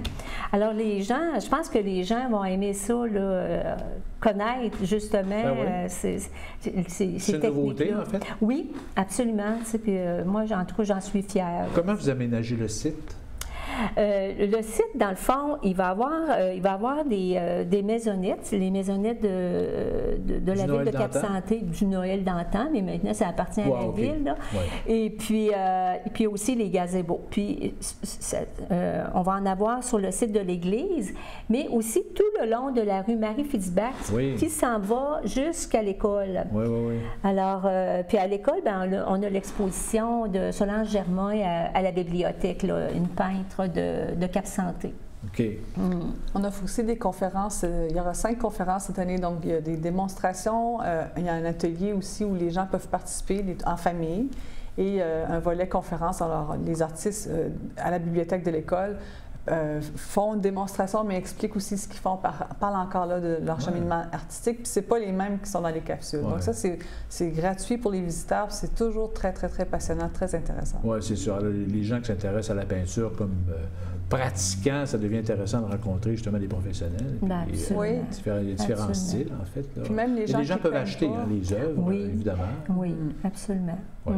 Alors, les gens, je pense que les gens vont aimer ça, là, connaître, justement, ces techniques. Une nouveauté, en fait? Oui, absolument. Puis, moi, en tout cas, j'en suis fière. Comment vous aménagez le site? Le site, dans le fond, il va avoir des maisonnettes, les maisonnettes de la ville de Cap-Santé, du Noël d'antan, mais maintenant, ça appartient à la ville. Là. Ouais. Et puis aussi les gazebos. Puis, on va en avoir sur le site de l'église, mais aussi tout le long de la rue Marie-Fitzbach, qui s'en va jusqu'à l'école. Oui, oui, oui. Alors, puis à l'école, on a l'exposition de Solange Germain à la bibliothèque, là, une peintre de Cap-Santé. OK. On offre aussi des conférences. Il y aura 5 conférences cette année. Donc, il y a des démonstrations. Il y a un atelier aussi où les gens peuvent participer en famille. Et un volet conférence. Alors, les artistes à la bibliothèque de l'école font une démonstration, mais expliquent aussi ce qu'ils font, parlent encore là de leur cheminement artistique, puis c'est pas les mêmes qui sont dans les capsules. Donc ça, c'est gratuit pour les visiteurs, c'est toujours très, très, très passionnant, très intéressant. Oui, c'est sûr. Les gens qui s'intéressent à la peinture comme pratiquants, ça devient intéressant de rencontrer justement des professionnels. Oui. Différents styles, en fait. Là. Puis même les gens peuvent acheter les œuvres, évidemment. Oui, absolument. Oui.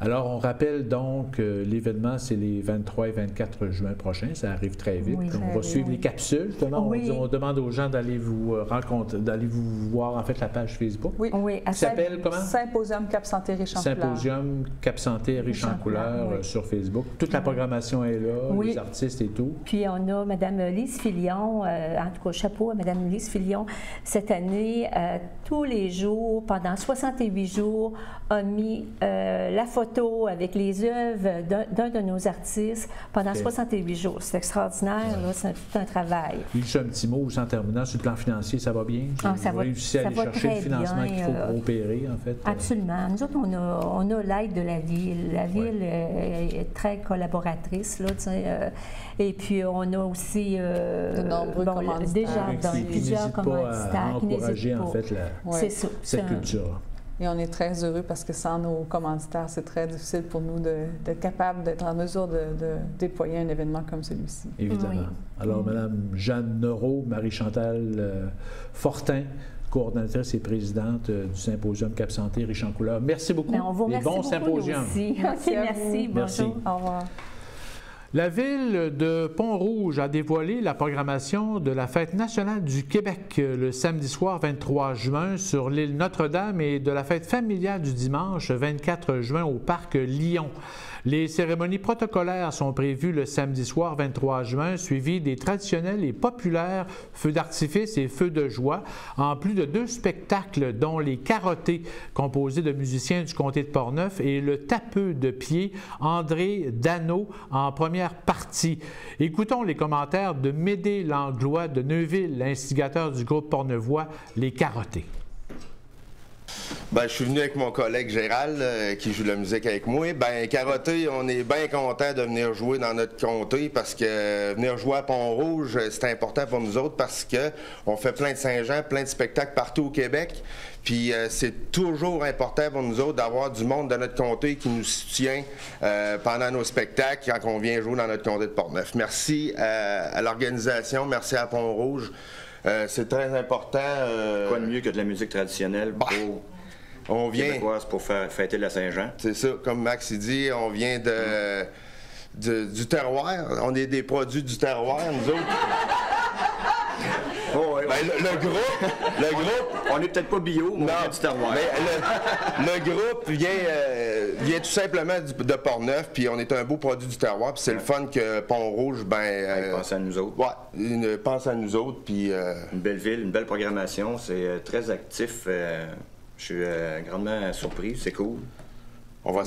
Alors, on rappelle donc que l'événement, c'est les 23 et 24 juin prochains. Ça arrive très vite. Oui, on va suivre les capsules. Justement, on demande aux gens d'aller vous rencontrer, d'aller vous voir, en fait, la page Facebook. Oui. Qui s'appelle comment? Symposium Cap-Santé riche en couleurs. Symposium Cap-Santé riche en couleurs sur Facebook. Toute la programmation est là, les artistes et tout. Puis, on a Mme Lise Filion, en tout cas, chapeau à Mme Lise Filion, cette année, tous les jours, pendant 68 jours, a mis la photo avec les œuvres d'un de nos artistes pendant 68 jours. C'est extraordinaire, là, c'est tout un travail. Juste un petit mot, en terminant, sur le plan financier, ça va bien? Ça va, réussi à aller chercher le financement qu'il faut pour opérer, en fait? Absolument. Nous autres, on a l'aide de la ville. La ville est très collaboratrice, là, et puis, on a aussi de nombreux plusieurs commanditaires qui n'hésitent pas à encourager, en fait, cette culture. Et on est très heureux parce que sans nos commanditaires, c'est très difficile pour nous d'être capable d'être en mesure de déployer un événement comme celui-ci. Évidemment. Oui. Alors, Mme Jeanne Neuraud, Marie-Chantal Fortin, coordonnatrice et présidente du symposium Cap Santé Riche en couleurs. Merci beaucoup. On vous remercie beaucoup symposium. Aussi. Merci, merci. Bonjour. Au revoir. La ville de Pont-Rouge a dévoilé la programmation de la Fête nationale du Québec le samedi soir 23 juin sur l'île Notre-Dame et de la fête familiale du dimanche 24 juin au parc Lyon. Les cérémonies protocolaires sont prévues le samedi soir 23 juin, suivies des traditionnels et populaires feux d'artifice et feux de joie, en plus de 2 spectacles dont les Carottés, composés de musiciens du comté de Portneuf, et le tapeux de pied André Dano en première partie. Écoutons les commentaires de Médée Langlois de Neuville, l'instigateur du groupe portneuvois Les Carottés. Ben, je suis venu avec mon collègue Gérald, qui joue de la musique avec moi. Ben, Carotté, on est bien content de venir jouer dans notre comté parce que venir jouer à Pont-Rouge, c'est important pour nous autres parce qu'on fait plein de Saint-Jean, plein de spectacles partout au Québec. Puis c'est toujours important pour nous autres d'avoir du monde de notre comté qui nous soutient pendant nos spectacles quand on vient jouer dans notre comté de Portneuf. Merci à l'organisation, merci à Pont-Rouge. C'est très important. Quoi de mieux que de la musique traditionnelle pour québécoise pour faire fêter la Saint-Jean? C'est ça, comme Max il dit, on vient du terroir. On est des produits du terroir, nous autres. Oh, ouais, ben, le groupe... On n'est peut-être pas bio, mais on vient du terroir. Le groupe vient tout simplement de Portneuf, puis on est un beau produit du terroir, puis c'est le fun que Pont-Rouge, il pense à nous autres. Ouais, il pense à nous autres, puis... Une belle ville, une belle programmation, c'est très actif. Je suis grandement surpris, c'est cool. On va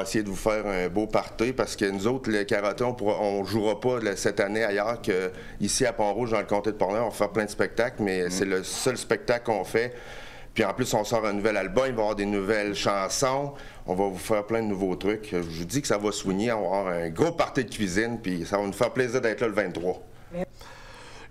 essayer de vous faire un beau party parce que nous autres, les Carottés, on ne jouera pas cette année ailleurs qu'ici à Pont-Rouge, dans le comté de Portneuf. On va faire plein de spectacles, mais c'est le seul spectacle qu'on fait. Puis en plus, on sort un nouvel album, il va y avoir des nouvelles chansons. On va vous faire plein de nouveaux trucs. Je vous dis que ça va soigner, on va avoir un gros party de cuisine, puis ça va nous faire plaisir d'être là le 23.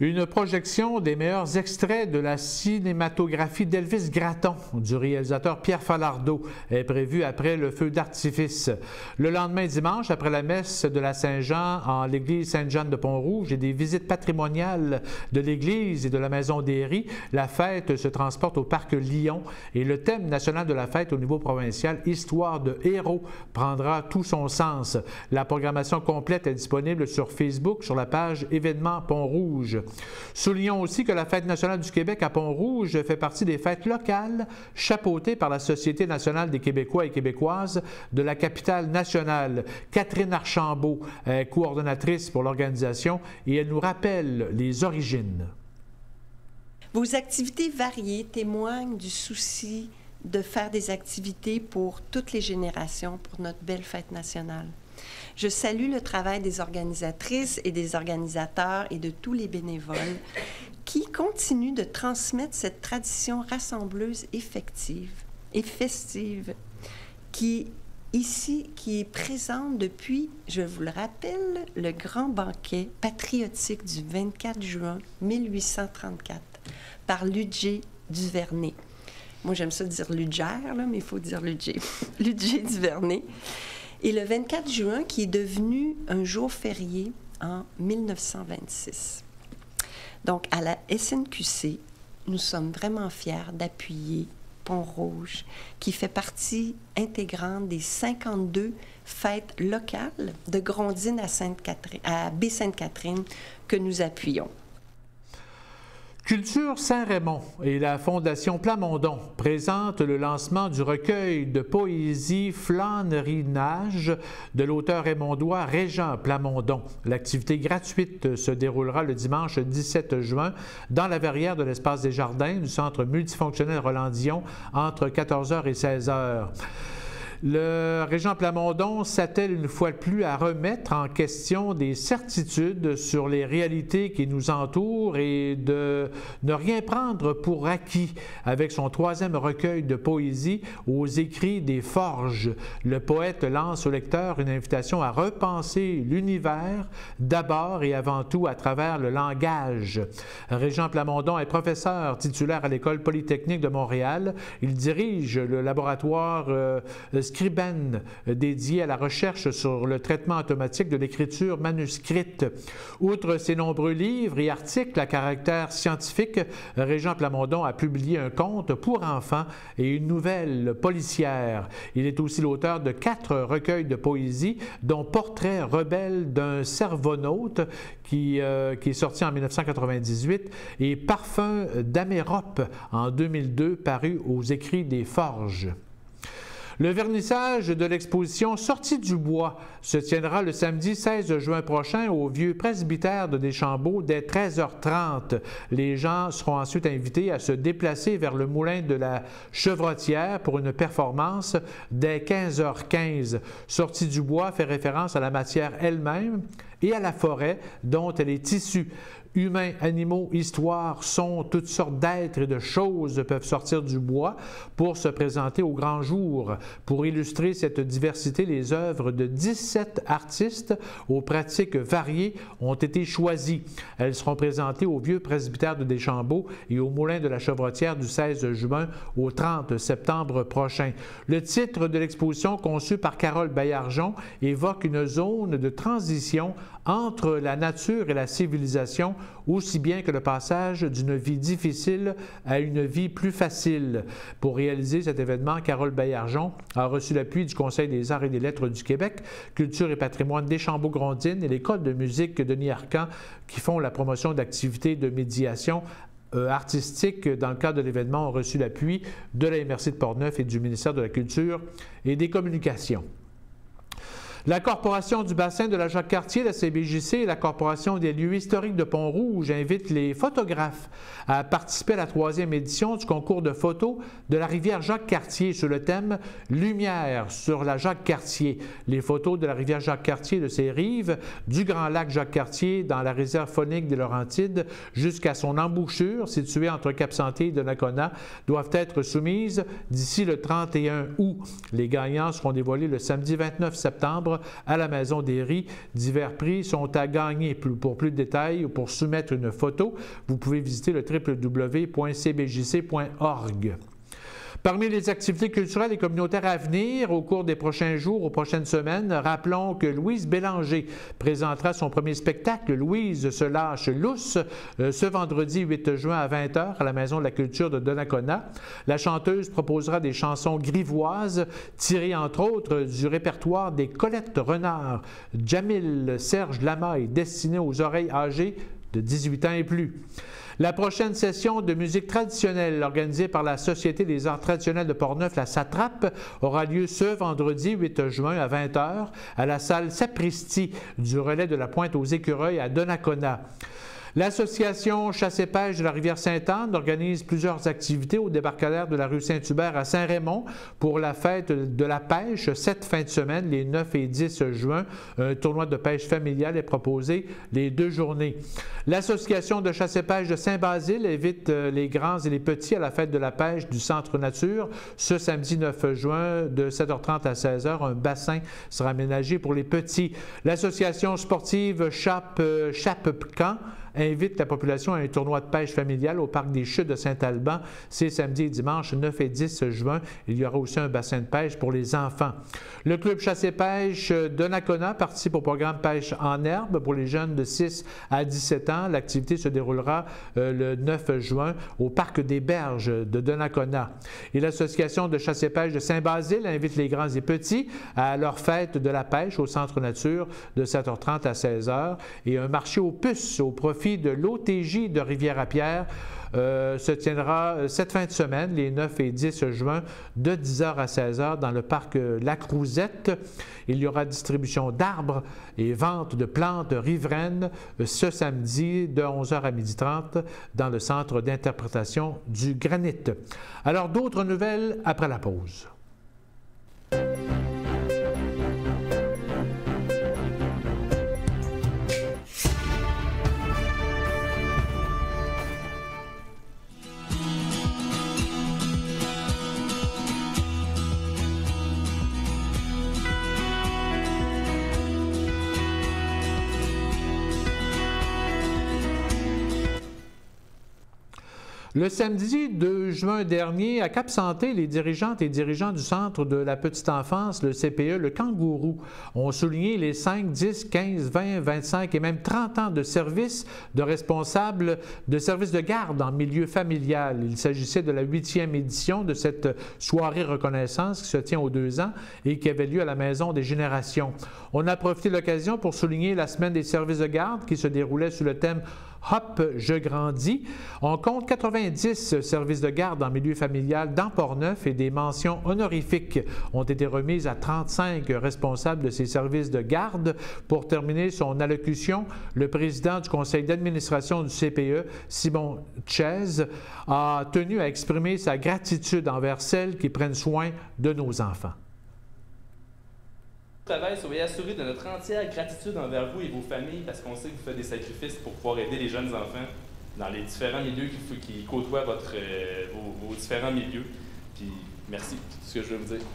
Une projection des meilleurs extraits de la cinématographie d'Elvis Gratton du réalisateur Pierre Falardeau est prévue après le feu d'artifice. Le lendemain dimanche, après la messe de la Saint-Jean en l'église Sainte-Jeanne de Pont-Rouge et des visites patrimoniales de l'église et de la Maison des Ris, la fête se transporte au parc Lyon et le thème national de la fête au niveau provincial, Histoire de héros, prendra tout son sens. La programmation complète est disponible sur Facebook sur la page Événements Pont-Rouge. Soulignons aussi que la Fête nationale du Québec à Pont-Rouge fait partie des fêtes locales chapeautées par la Société nationale des Québécois et Québécoises de la capitale nationale. Catherine Archambault est coordonnatrice pour l'organisation et elle nous rappelle les origines. Vos activités variées témoignent du souci de faire des activités pour toutes les générations pour notre belle fête nationale. Je salue le travail des organisatrices et des organisateurs et de tous les bénévoles qui continuent de transmettre cette tradition rassembleuse et festive qui est présente depuis, je vous le rappelle, le grand banquet patriotique du 24 juin 1834 par Ludger Duvernay. Moi, j'aime ça dire Ludger, là, mais il faut dire Ludger. Ludger Duvernay. Et le 24 juin, qui est devenu un jour férié en 1926. Donc, à la SNQC, nous sommes vraiment fiers d'appuyer Pont-Rouge, qui fait partie intégrante des 52 fêtes locales de Grondines à Baie-Sainte-Catherine que nous appuyons. Culture Saint-Raymond et la Fondation Plamondon présentent le lancement du recueil de poésie Flânerinage de l'auteur raymondois Régent Plamondon. L'activité gratuite se déroulera le dimanche 17 juin dans la verrière de l'Espace des Jardins du Centre multifonctionnel Roland-Dion entre 14h et 16h. Le régent Plamondon s'attelle une fois de plus à remettre en question des certitudes sur les réalités qui nous entourent et de ne rien prendre pour acquis. Avec son 3e recueil de poésie aux écrits des Forges, le poète lance au lecteur une invitation à repenser l'univers d'abord et avant tout à travers le langage. Régent Plamondon est professeur titulaire à l'École polytechnique de Montréal. Il dirige le laboratoire Scriben, dédié à la recherche sur le traitement automatique de l'écriture manuscrite. Outre ses nombreux livres et articles à caractère scientifique, Régent Plamondon a publié un conte pour enfants et une nouvelle policière. Il est aussi l'auteur de 4 recueils de poésie, dont Portrait rebelle d'un cervonaute, qui est sorti en 1998, et Parfum d'Amérope en 2002, paru aux Écrits des Forges. Le vernissage de l'exposition Sortie du bois se tiendra le samedi 16 juin prochain au vieux presbytère de Deschambault dès 13h30. Les gens seront ensuite invités à se déplacer vers le moulin de la Chevrotière pour une performance dès 15h15. Sortie du bois fait référence à la matière elle-même et à la forêt dont elle est issue. Humains, animaux, histoires, sons, toutes sortes d'êtres et de choses peuvent sortir du bois pour se présenter au grand jour. Pour illustrer cette diversité, les œuvres de 17 artistes aux pratiques variées ont été choisies. Elles seront présentées au vieux presbytère de Deschambault et au moulin de la Chevrotière du 16 juin au 30 septembre prochain. Le titre de l'exposition, conçu par Carole Baillargeon, évoque une zone de transition entre la nature et la civilisation, aussi bien que le passage d'une vie difficile à une vie plus facile. Pour réaliser cet événement, Carole Baillargeon a reçu l'appui du Conseil des arts et des lettres du Québec, Culture et patrimoine Deschambault-Grondines et l'École de musique Denis Arcand, qui font la promotion d'activités de médiation artistique dans le cadre de l'événement, ont reçu l'appui de la MRC de Portneuf et du ministère de la Culture et des Communications. La Corporation du bassin de la Jacques-Cartier, la CBJC et la Corporation des lieux historiques de Pont-Rouge invitent les photographes à participer à la 3e édition du concours de photos de la rivière Jacques-Cartier sur le thème « Lumière sur la Jacques-Cartier ». Les photos de la rivière Jacques-Cartier et de ses rives, du Grand Lac Jacques-Cartier dans la réserve faunique des Laurentides jusqu'à son embouchure située entre Cap-Santé et Donnacona doivent être soumises d'ici le 31 août. Les gagnants seront dévoilés le samedi 29 septembre à la Maison des Riz. Divers prix sont à gagner. Pour plus de détails ou pour soumettre une photo, vous pouvez visiter le www.cbjc.org. Parmi les activités culturelles et communautaires à venir au cours des prochains jours, aux prochaines semaines, rappelons que Louise Bélanger présentera son premier spectacle, Louise se lâche lousse, ce vendredi 8 juin à 20h à la Maison de la Culture de Donnacona. La chanteuse proposera des chansons grivoises tirées entre autres du répertoire des Colette Renard. Jamil Serge Lama est destiné aux oreilles âgées de 18 ans et plus. La prochaine session de musique traditionnelle organisée par la Société des arts traditionnels de Portneuf, la SATRAP, aura lieu ce vendredi 8 juin à 20h à la salle Sapristi du relais de la Pointe aux Écureuils à Donnacona. L'Association Chasse et Pêche de la rivière Sainte-Anne organise plusieurs activités au débarcadère de la rue Saint-Hubert à Saint-Raymond pour la fête de la pêche cette fin de semaine, les 9 et 10 juin. Un tournoi de pêche familial est proposé les 2 journées. L'Association de chasse et pêche de Saint-Basile invite les grands et les petits à la fête de la pêche du Centre Nature ce samedi 9 juin de 7h30 à 16h. Un bassin sera aménagé pour les petits. L'Association sportive Chape-Camp invite la population à un tournoi de pêche familial au parc des Chutes de Saint-Alban. C'est samedi et dimanche 9 et 10 juin. Il y aura aussi un bassin de pêche pour les enfants. Le club chasse et pêche Donnacona participe au programme pêche en herbe pour les jeunes de 6 à 17 ans. L'activité se déroulera le 9 juin au parc des Berges de Donnacona. Et l'association de chasse et pêche de Saint-Basile invite les grands et petits à leur fête de la pêche au Centre Nature de 7h30 à 16h et un marché aux puces au profit de l'OTJ de Rivière-à-Pierre se tiendra cette fin de semaine, les 9 et 10 juin, de 10h à 16h dans le parc La Crouzette. Il y aura distribution d'arbres et vente de plantes riveraines ce samedi de 11h à 12h30 dans le centre d'interprétation du Granit. Alors, d'autres nouvelles après la pause. Le samedi 2 juin dernier, à Cap-Santé, les dirigeantes et dirigeants du Centre de la petite enfance, le CPE, le Kangourou, ont souligné les 5, 10, 15, 20, 25 et même 30 ans de service de responsables de services de garde en milieu familial. Il s'agissait de la 8e édition de cette soirée reconnaissance qui se tient aux 2 ans et qui avait lieu à la Maison des Générations. On a profité de l'occasion pour souligner la semaine des services de garde qui se déroulait sous le thème Hop, je grandis. On compte 90 services de garde en milieu familial dans Portneuf et des mentions honorifiques ont été remises à 35 responsables de ces services de garde. Pour terminer son allocution, le président du conseil d'administration du CPE, Simon Tchèze, a tenu à exprimer sa gratitude envers celles qui prennent soin de nos enfants. Travail, soyez assurés de notre entière gratitude envers vous et vos familles parce qu'on sait que vous faites des sacrifices pour pouvoir aider les jeunes enfants dans les différents milieux qui côtoient vos différents milieux. Puis merci, c'est ce que je veux vous dire.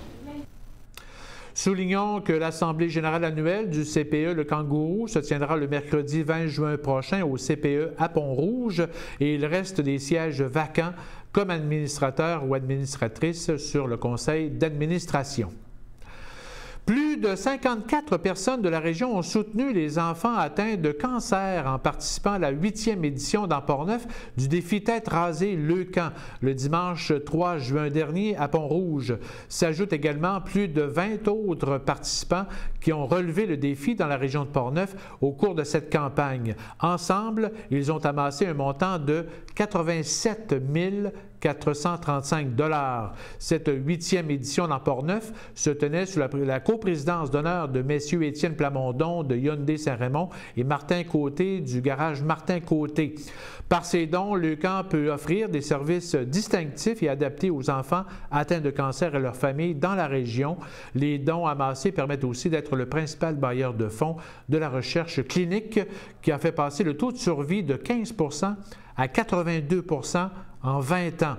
Soulignons que l'Assemblée générale annuelle du CPE Le Kangourou se tiendra le mercredi 20 juin prochain au CPE à Pont-Rouge et il reste des sièges vacants comme administrateur ou administratrice sur le conseil d'administration. Plus de 54 personnes de la région ont soutenu les enfants atteints de cancer en participant à la 8e édition dans Portneuf du défi Tête rasée Leucan le dimanche 3 juin dernier à Pont-Rouge. S'ajoutent également plus de 20 autres participants qui ont relevé le défi dans la région de Portneuf au cours de cette campagne. Ensemble, ils ont amassé un montant de 87 435 $. Cette 8e édition dans Portneuf se tenait sous la coprésidence d'honneur de messieurs Étienne Plamondon de Hyundai Saint-Raymond et Martin Côté du garage Martin Côté. Par ses dons, Leucan peut offrir des services distinctifs et adaptés aux enfants atteints de cancer et leurs familles dans la région. Les dons amassés permettent aussi d'être le principal bailleur de fonds de la recherche clinique qui a fait passer le taux de survie de 15 % à 82 % en 20 ans.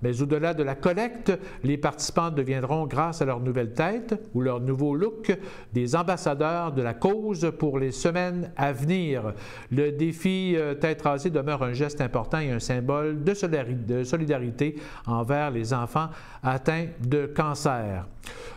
Mais au-delà de la collecte, les participants deviendront, grâce à leur nouvelle tête ou leur nouveau look, des ambassadeurs de la cause pour les semaines à venir. Le défi Tête rasée demeure un geste important et un symbole de solidarité envers les enfants atteints de cancer.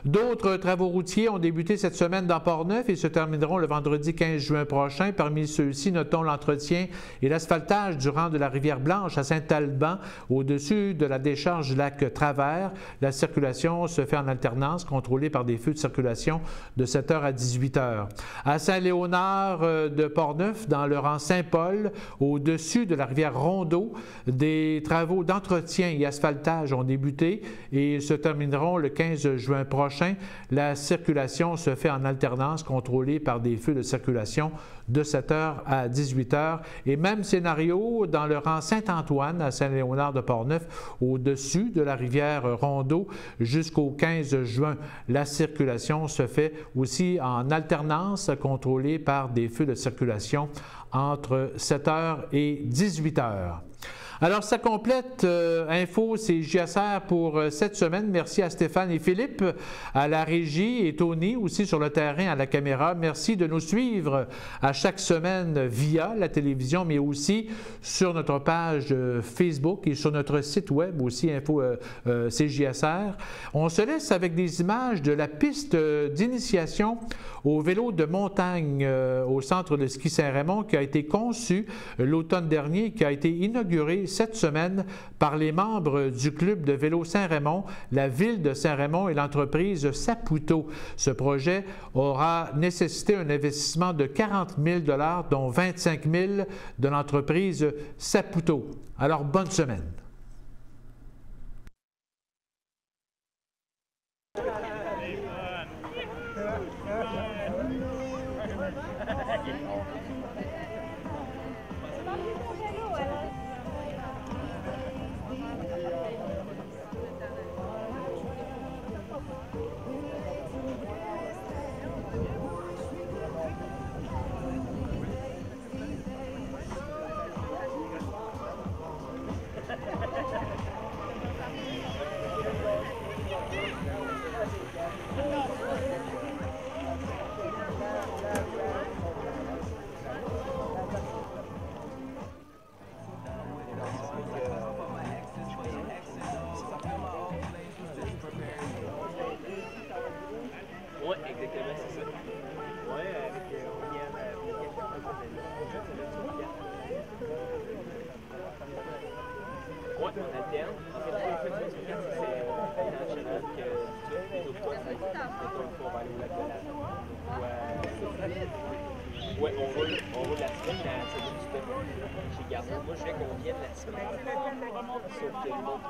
D'autres travaux routiers ont débuté cette semaine dans Portneuf et se termineront le vendredi 15 juin prochain. Parmi ceux-ci, notons l'entretien et l'asphaltage du rang de la Rivière-Blanche à Saint-Alban, au-dessus de la décharge du lac Travers. La circulation se fait en alternance, contrôlée par des feux de circulation de 7h à 18h. À Saint-Léonard de Portneuf, dans le rang Saint-Paul, au-dessus de la rivière Rondeau, des travaux d'entretien et asphaltage ont débuté et se termineront le 15 juin prochain. La circulation se fait en alternance, contrôlée par des feux de circulation de 7h à 18h. Et même scénario dans le rang Saint-Antoine à Saint-Léonard de Portneuf, au-dessus de la rivière Rondeau jusqu'au 15 juin. La circulation se fait aussi en alternance, contrôlée par des feux de circulation entre 7h et 18h. Alors, ça complète Info CJSR pour cette semaine. Merci à Stéphane et Philippe, à la régie et Tony aussi sur le terrain à la caméra. Merci de nous suivre à chaque semaine via la télévision, mais aussi sur notre page Facebook et sur notre site web aussi, Info CJSR. On se laisse avec des images de la piste d'initiation au vélo de montagne au centre de ski Saint-Raymond qui a été conçue l'automne dernier, qui a été inaugurée cette semaine par les membres du club de vélo Saint-Raymond, la ville de Saint-Raymond et l'entreprise Saputo. Ce projet aura nécessité un investissement de 40 000 $, dont 25 000 de l'entreprise Saputo. Alors, bonne semaine. on alterne. En fait, on fait du week-end, c'est national que les autres fois, on va aller au lac de la ouais, on roule la semaine, mais ça donne du stock chez Garneau. Moi, je vais qu'on vienne la semaine. Sauf que le monde trouve ça trop.